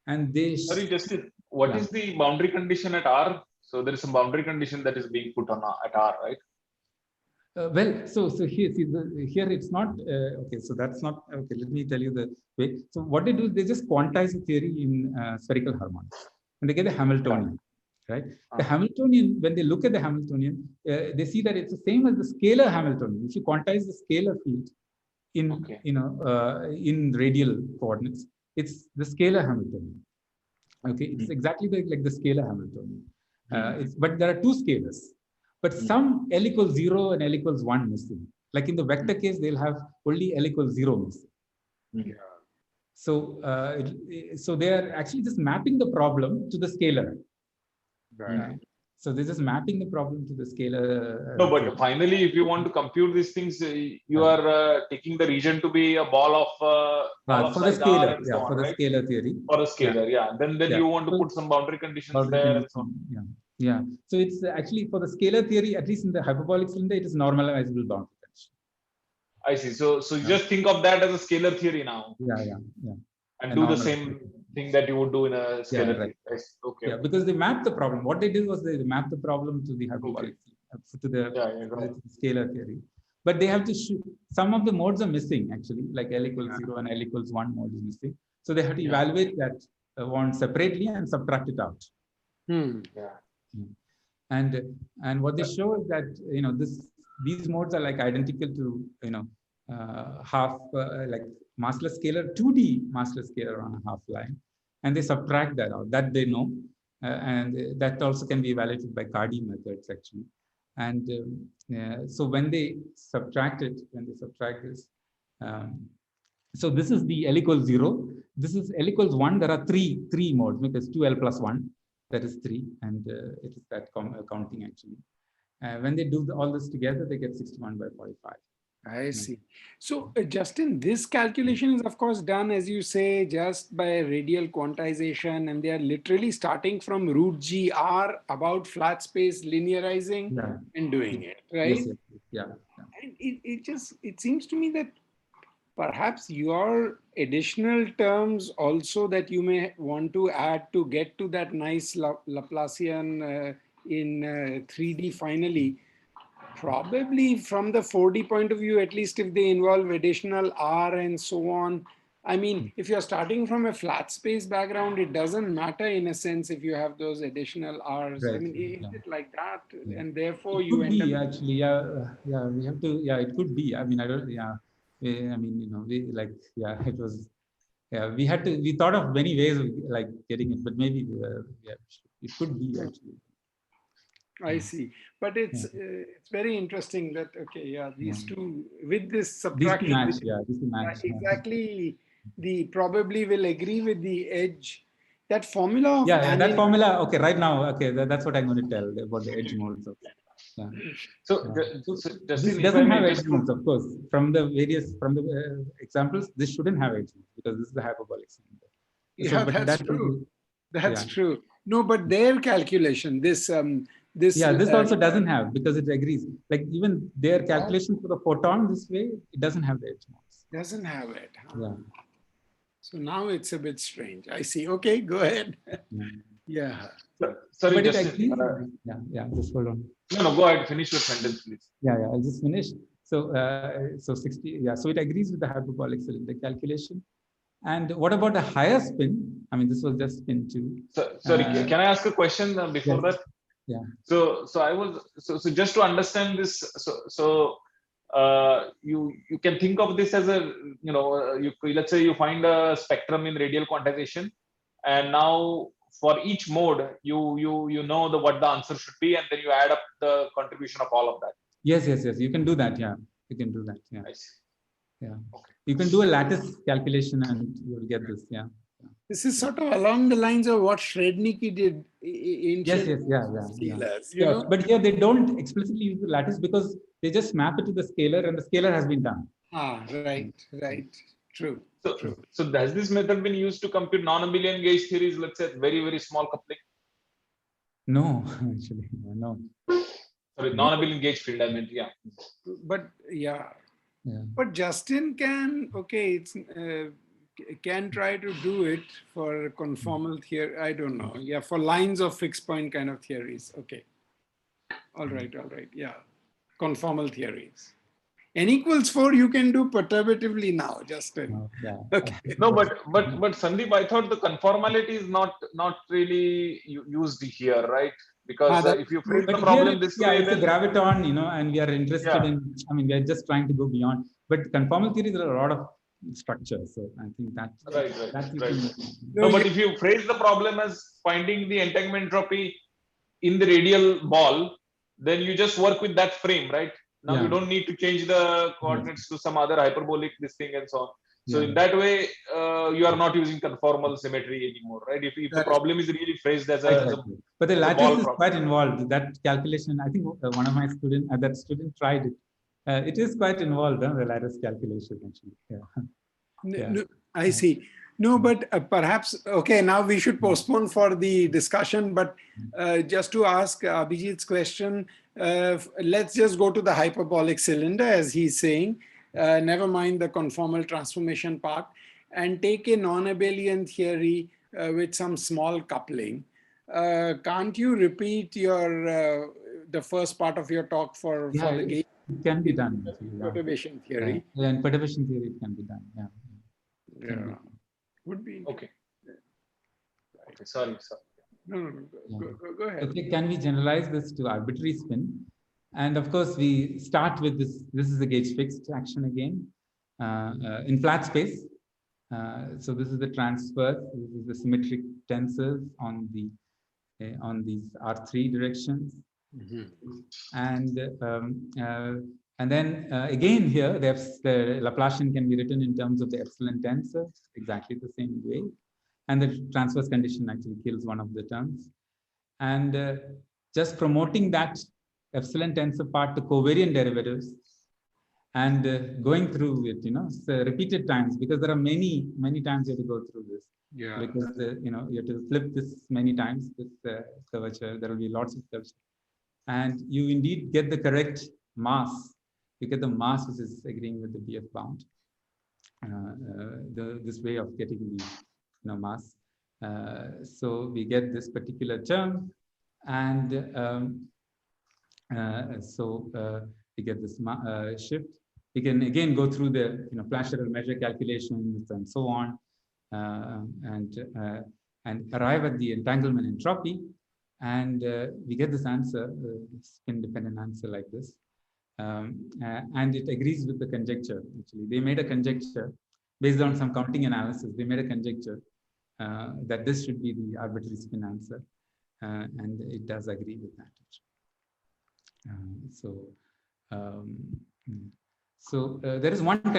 And they sorry, Justin, what is the boundary condition at R? So there is some boundary condition that is being put on at R, right? Well, so here, here it's not okay. So that's not okay. Let me tell you the way. So what they do is they just quantize the theory in spherical harmonics, and they get the Hamiltonian, right? The Hamiltonian, when they look at the Hamiltonian, they see that it's the same as the scalar Hamiltonian. If you quantize the scalar field in in radial coordinates, it's the scalar Hamiltonian. Okay, it's exactly like the scalar Hamiltonian. But there are two scalars. But some L equals 0 and L equals 1 missing. Like in the vector case, they'll have only L equals 0 missing. Yeah. So, so they are actually just mapping the problem to the scalar. Right. So they're just mapping the problem to the scalar. No, but finally, if you want to compute these things, you are taking the region to be a ball of for the scalar, for the scalar theory. For a scalar, Then you want to put some boundary conditions there. And so on. Yeah. So it's actually for the scalar theory, at least in the hyperbolic cylinder, it is normalizable boundary condition. I see. So you just think of that as a scalar theory now. Yeah. And do the same thing that you would do in a scalar theory. Okay. Yeah, because they mapped the problem. What they did was they mapped the problem to the hyperbolic, to the scalar theory. But they have to some of the modes are missing actually, like L equals 0 and L equals 1 mode is missing. So they have to evaluate that one separately and subtract it out. And what they show is that these modes are like identical to half like massless scalar, 2D massless scalar on a half line, and they subtract that out. That they know, and that also can be evaluated by Cardi methods actually. And so when they subtract it, this, so this is the L equals 0. This is L equals 1. There are three modes because 2L plus 1. That is 3, and it is that counting actually. When they do all this together, they get 61 by 45. I see. So, Justin, this calculation is, of course, done, as you say, just by radial quantization, and they are literally starting from root GR about flat space linearizing and doing it, right? Yes. Yeah. And it seems to me that perhaps your additional terms also that you may want to add to get to that nice Laplacian in 3D finally, probably from the 4D point of view, at least if they involve additional R and so on. I mean, if you're starting from a flat space background, it doesn't matter in a sense if you have those additional R's. Right. I mean, is it like that? Yeah. And therefore it you could end be up... actually, yeah, we have to, yeah, it could be. I mean, I don't, yeah, I mean, you know, we like, yeah, it was, yeah, we thought of many ways of like getting it, but maybe, yeah, it could be actually. I see, but it's very interesting that these two with this subtraction, these two match, exactly. The probably will agree with the edge. That formula of that formula. Okay, right now, okay, that's what I'm going to tell about the edge modes. Okay. Yeah. So this doesn't have edge modes, of course. From the examples, this shouldn't have edge modes because this is the hyperbolic cylinder. Yeah, so, that's true. That's true. No, but their calculation, this also doesn't have, because it agrees. Like even their calculation for the photon this way, it doesn't have the edge modes. Doesn't have it. Huh? Yeah. So now it's a bit strange. I see. Okay, go ahead. Yeah. Sorry, just just hold on. No, go ahead. Finish your sentence, please. Yeah, I'll just finish. So, so 60. Yeah, so it agrees with the hyperbolic cylinder calculation. And what about the higher spin? I mean, this was just spin 2. Sorry, can I ask a question before that? Yeah. So just to understand this, you can think of this as a, let's say you find a spectrum in radial quantization, and now for each mode you know what the answer should be, and then you add up the contribution of all of that. Yes, you can do that. Yeah, you can do that. Yeah. I see. Yeah. Okay. You can do a lattice calculation and you will get this. Yeah. This is sort of along the lines of what Srednicki did in yeah. But here they don't explicitly use the lattice because they just map it to the scalar, and the scalar has been done. Right. True. So has this method been used to compute non-abelian gauge theories, let's say very, very small coupling? No, actually, no. Sorry, non-abelian gauge field, I meant, yeah. But but Justin can, can try to do it for conformal theory. I don't know. Yeah, for lines of fixed point kind of theories. Okay. All right. Yeah. Conformal theories. N equals 4 you can do perturbatively now, Justin. Okay. No, but Sandeep, I thought the conformality is not really used here, right? Because if you phrase the problem this way, it's a graviton, and we are interested in. I mean, we are just trying to go beyond. But conformal theories are a lot of structure, so I think that right. No, but if you phrase the problem as finding the entanglement entropy in the radial ball, then you just work with that frame, right? Now you don't need to change the coordinates to some other hyperbolic this thing and so on. So in that way, you are not using conformal symmetry anymore, right? If the problem is really phrased as a but the lattice is quite involved. That calculation, I think one of my students, that student tried it. It is quite involved, the lattice calculation actually. No, I see. No, but perhaps, now we should postpone for the discussion, but just to ask Abhijit's question, let's just go to the hyperbolic cylinder, as he's saying, never mind the conformal transformation part, and take a non-abelian theory with some small coupling. Can't you repeat your the first part of your talk for the gauge? It can be done. Perturbation theory. Yeah, in perturbation theory, it can be done. Yeah. Would be. Okay. Okay. Sorry. No. Go ahead. Okay. Can we generalize this to arbitrary spin? And of course, we start with this. This is the gauge fixed action again in flat space. So this is the transverse. This is the symmetric tensors on these R3 directions. And then again here, the Laplacian can be written in terms of the epsilon tensor, exactly the same way. And the transverse condition actually kills one of the terms. And just promoting that epsilon tensor part to covariant derivatives and going through it, so repeated times, because there are many times you have to go through this. Yeah. Because you have to flip this many times, this curvature. There will be lots of curvature. And you indeed get the correct mass. You get the mass which is agreeing with the BF bound. this way of getting the mass. So we get this particular term, and we get this shift. We can again go through the flash error measure calculations and so on, and arrive at the entanglement entropy, and we get this answer, spin-dependent answer like this, and it agrees with the conjecture. Actually, they made a conjecture based on some counting analysis. They made a conjecture that this should be the arbitrary spin answer, and it does agree with that. There is one, so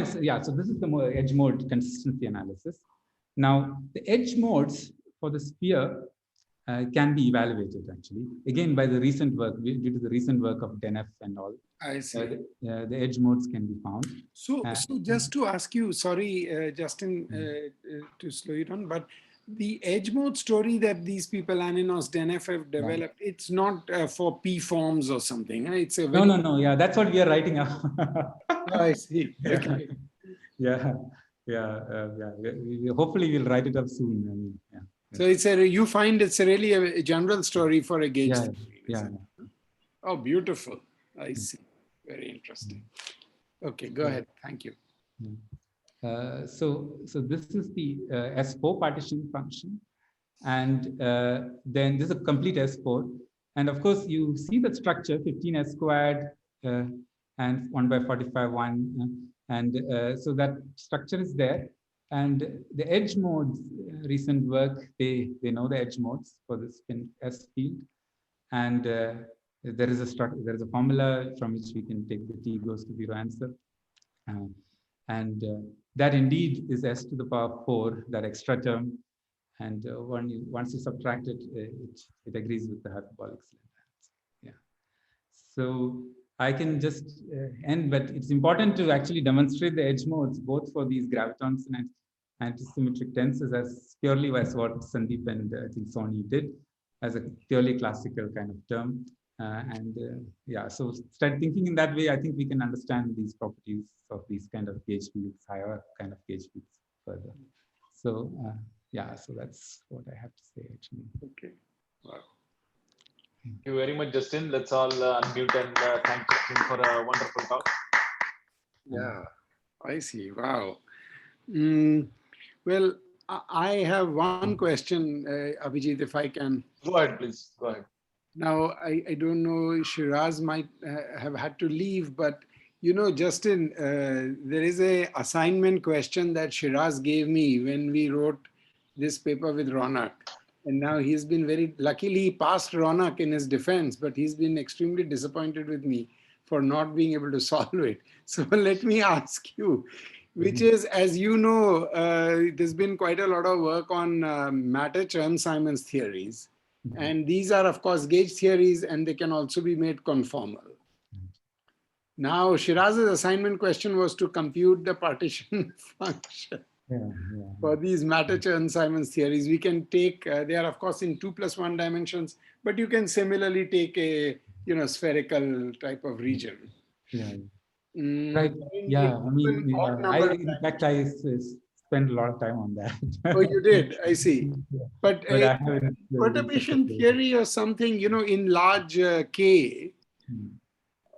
this is the edge mode consistency analysis. Now, the edge modes for the sphere can be evaluated actually, again by the recent work, due to the recent work of Denef and all. I see. The edge modes can be found. So just to ask you, sorry, Justin, to slow you down, but the edge mode story that these people, Aninos, Denef, have developed, it's not for P forms or something. It's a very... No. Yeah, that's what we are writing up. I see. Okay. Hopefully, we'll write it up soon. I mean, So it's you find it's really a general story for a gauge. Yeah. Oh, beautiful. I see. Very interesting. Okay, go ahead. Thank you. So this is the S4 partition function, and then this is a complete S4, and of course you see the structure 15S squared and 1 by 45 1, and so that structure is there, and the edge modes, recent work, they know the edge modes for the spin S field, and there is a formula from which we can take the t goes to 0 answer, and that indeed is s to the power 4, that extra term, and once you subtract it, it agrees with the hyperbolic cylinder. Yeah. So I can just end, but it's important to actually demonstrate the edge modes both for these gravitons and anti-symmetric tensors as purely as what Sandeep and I think Sony did, as a purely classical kind of term. So start thinking in that way, I think we can understand these properties of these kind of gauge fields, higher kind of gauge fields further. So so that's what I have to say actually. Okay. Wow. Thank you very much, Justin. Let's all unmute and thank Justin for a wonderful talk. Yeah, I see. Wow. Well, I have one question, Abhijit, if I can. Go ahead, please. Go ahead. Now, I don't know, Shiraz might have had to leave, but Justin, there is a assignment question that Shiraz gave me when we wrote this paper with Ronak. And now he's been luckily he passed Ronak in his defense, but he's been extremely disappointed with me for not being able to solve it. So let me ask you, which is, as you know, there's been quite a lot of work on matter-Chern-Simons theories. And these are, of course, gauge theories, and they can also be made conformal. Now, Shiraz's assignment question was to compute the partition function for these matter-Chern-Simons theories. We can take, they are, of course, in 2+1 dimensions, but you can similarly take a, spherical type of region. Right. Yeah. I mean, in fact, I spent a lot of time on that. Oh, you did? I see. But perturbation theory or something, in large K.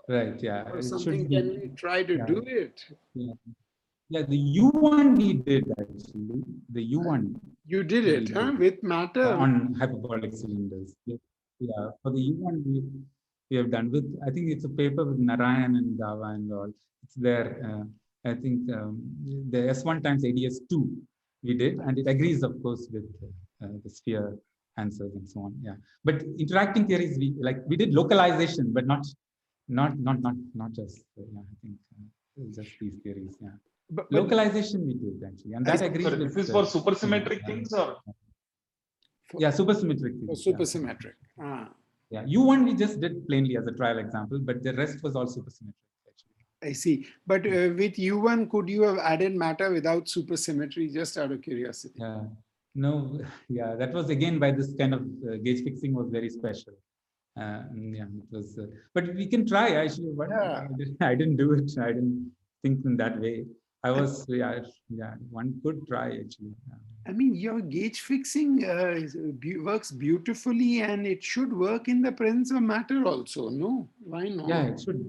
Right. Yeah. Or something, can we try to do it? Yeah. The U1 we did actually. The U1. You did it, huh? With matter? On hyperbolic cylinders. Yeah. For the U1 we have done with, I think it's a paper with Narayan and Dava and all. It's there. I think the S1 times ADS2 we did, and it agrees, of course, with the sphere answers and so on. Yeah, but interacting theories, we did localization, but not just. I think just these theories. Yeah, but localization we did actually, and that agrees. Sorry, this is for supersymmetric things, or? Yeah, supersymmetric things. Supersymmetric. Yeah, U1 we just did plainly as a trial example, but the rest was all supersymmetric. I see. But with U1, could you have added matter without supersymmetry, just out of curiosity? Yeah. No, yeah, that was again by this kind of gauge fixing was very special. It was, but we can try actually. But I didn't do it. I didn't think in that way. I was, yeah, one could try actually. I mean, your gauge fixing works beautifully, and it should work in the presence of matter also. No, why not? Yeah, it should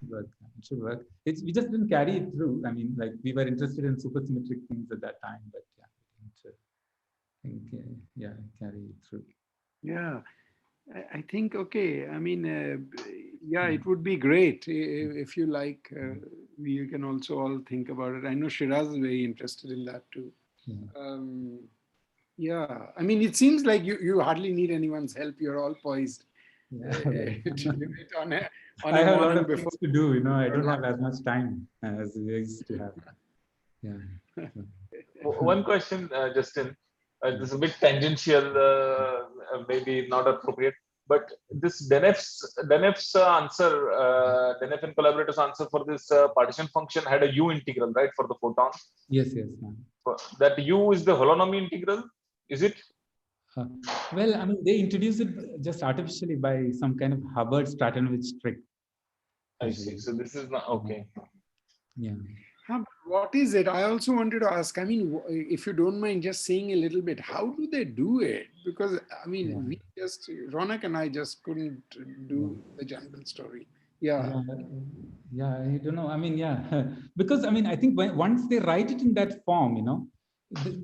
work. It should work. We just didn't carry it through. I mean, like we were interested in supersymmetric things at that time, but yeah, yeah, carry it through. Yeah, I think, okay. I mean, yeah, it would be great if you like. We can also all think about it. I know Shiraz is very interested in that too. Yeah. Yeah, I mean, it seems like you hardly need anyone's help. You're all poised. Yeah. To do it on I have a lot of before. things to do. I don't have as much time as we used to have. Yeah. One question, Justin. This is a bit tangential, maybe not appropriate, but this Deneff's answer, Deneff and collaborators' answer for this partition function had a U integral, right, for the photon? Yes. That U is the holonomy integral, is it? Well, I mean, they introduced it just artificially by some kind of Hubbard-Stratanovich trick. I see. So this is not okay. Yeah. What is it? I also wanted to ask. I mean, if you don't mind just saying a little bit, how do they do it? Because I mean, we just, Ronak and I just couldn't do the general story. Yeah. Yeah, I don't know. I mean, yeah, because I mean, I think once they write it in that form,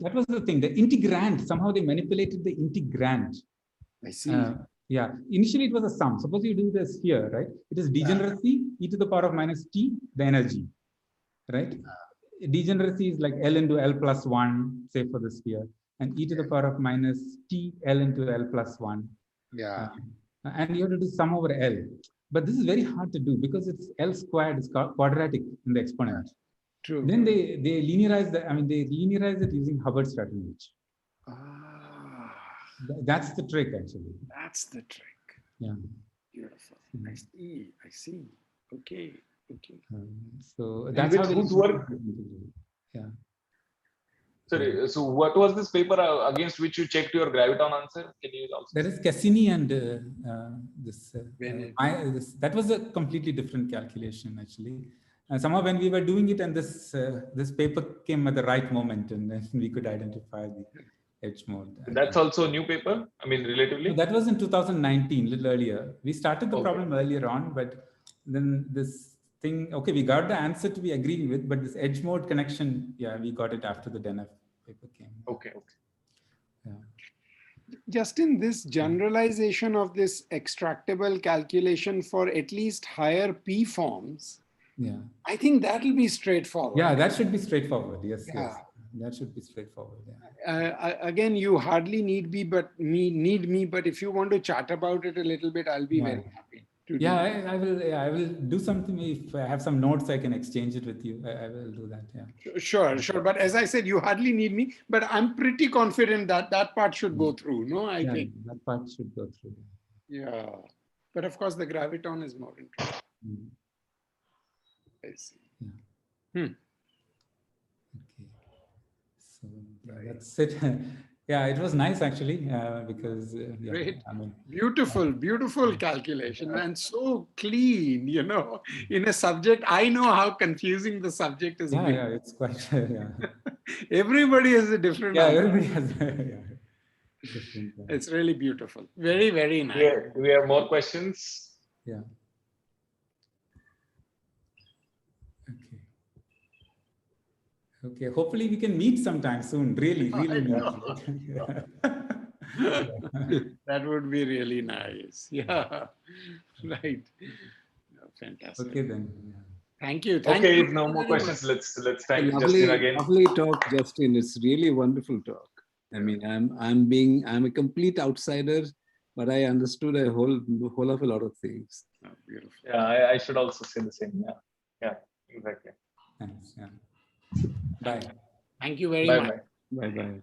that was the thing. The integrand, somehow they manipulated the integrand. I see. Yeah, initially it was a sum. Suppose you do the sphere, right? It is degeneracy, e to the power of minus t, the energy. Right? Degeneracy is like L into L plus 1, say for the sphere, and e to the power of minus t L into L plus 1. Yeah. And you have to do sum over L. But this is very hard to do because it's L squared is quadratic in the exponent. True. Then they linearize they linearize it using Hubbard-Stratanovich. That's the trick, actually. That's the trick. Yeah. Beautiful. I see. Okay. So that's how whose work? Yeah. Sorry. So what was this paper against which you checked your graviton answer? Can you also? That is Cassini and that was a completely different calculation actually. Somehow when we were doing it, and this paper came at the right moment, and then we could identify the edge mode. That's also a new paper. I mean, relatively. So that was in 2019, a little earlier. We started the problem earlier on, but then this thing, okay, we got the answer to be agreeing with, but this edge mode connection, yeah, we got it after the Deneff paper came. Okay. Yeah. Justin, this generalization of this extractable calculation for at least higher P forms, I think that will be straightforward. Yeah, that should be straightforward. Yes. That should be straightforward. Yeah. Again, you hardly need me, but if you want to chat about it a little bit, I'll be very happy. I will do something. If I have some notes, I can exchange it with you. I will do that. Yeah. Sure. But as I said, you hardly need me. But I'm pretty confident that part should go through. No, I think that part should go through. Yeah. But of course, the graviton is more interesting. I see. Yeah. Okay. So that's it. Yeah, it was nice actually because great. Beautiful calculation and so clean, in a subject. I know how confusing the subject is. Yeah, it's quite. Everybody has a different. Yeah, everybody has. Different. It's really beautiful. Very, very nice. Yeah. Do we have more questions? Yeah. Okay, hopefully we can meet sometime soon. Really meet. That would be really nice. Yeah, right. Fantastic. Okay then. Thank you. Okay, if no more questions, let's thank Justin again. Lovely talk, Justin. It's really a wonderful talk. I mean, I'm a complete outsider, but I understood a whole of a lot of things. Oh, beautiful. Yeah, I should also say the same. Yeah, exactly. Thanks. Yeah. Bye. Thank you very much. Bye.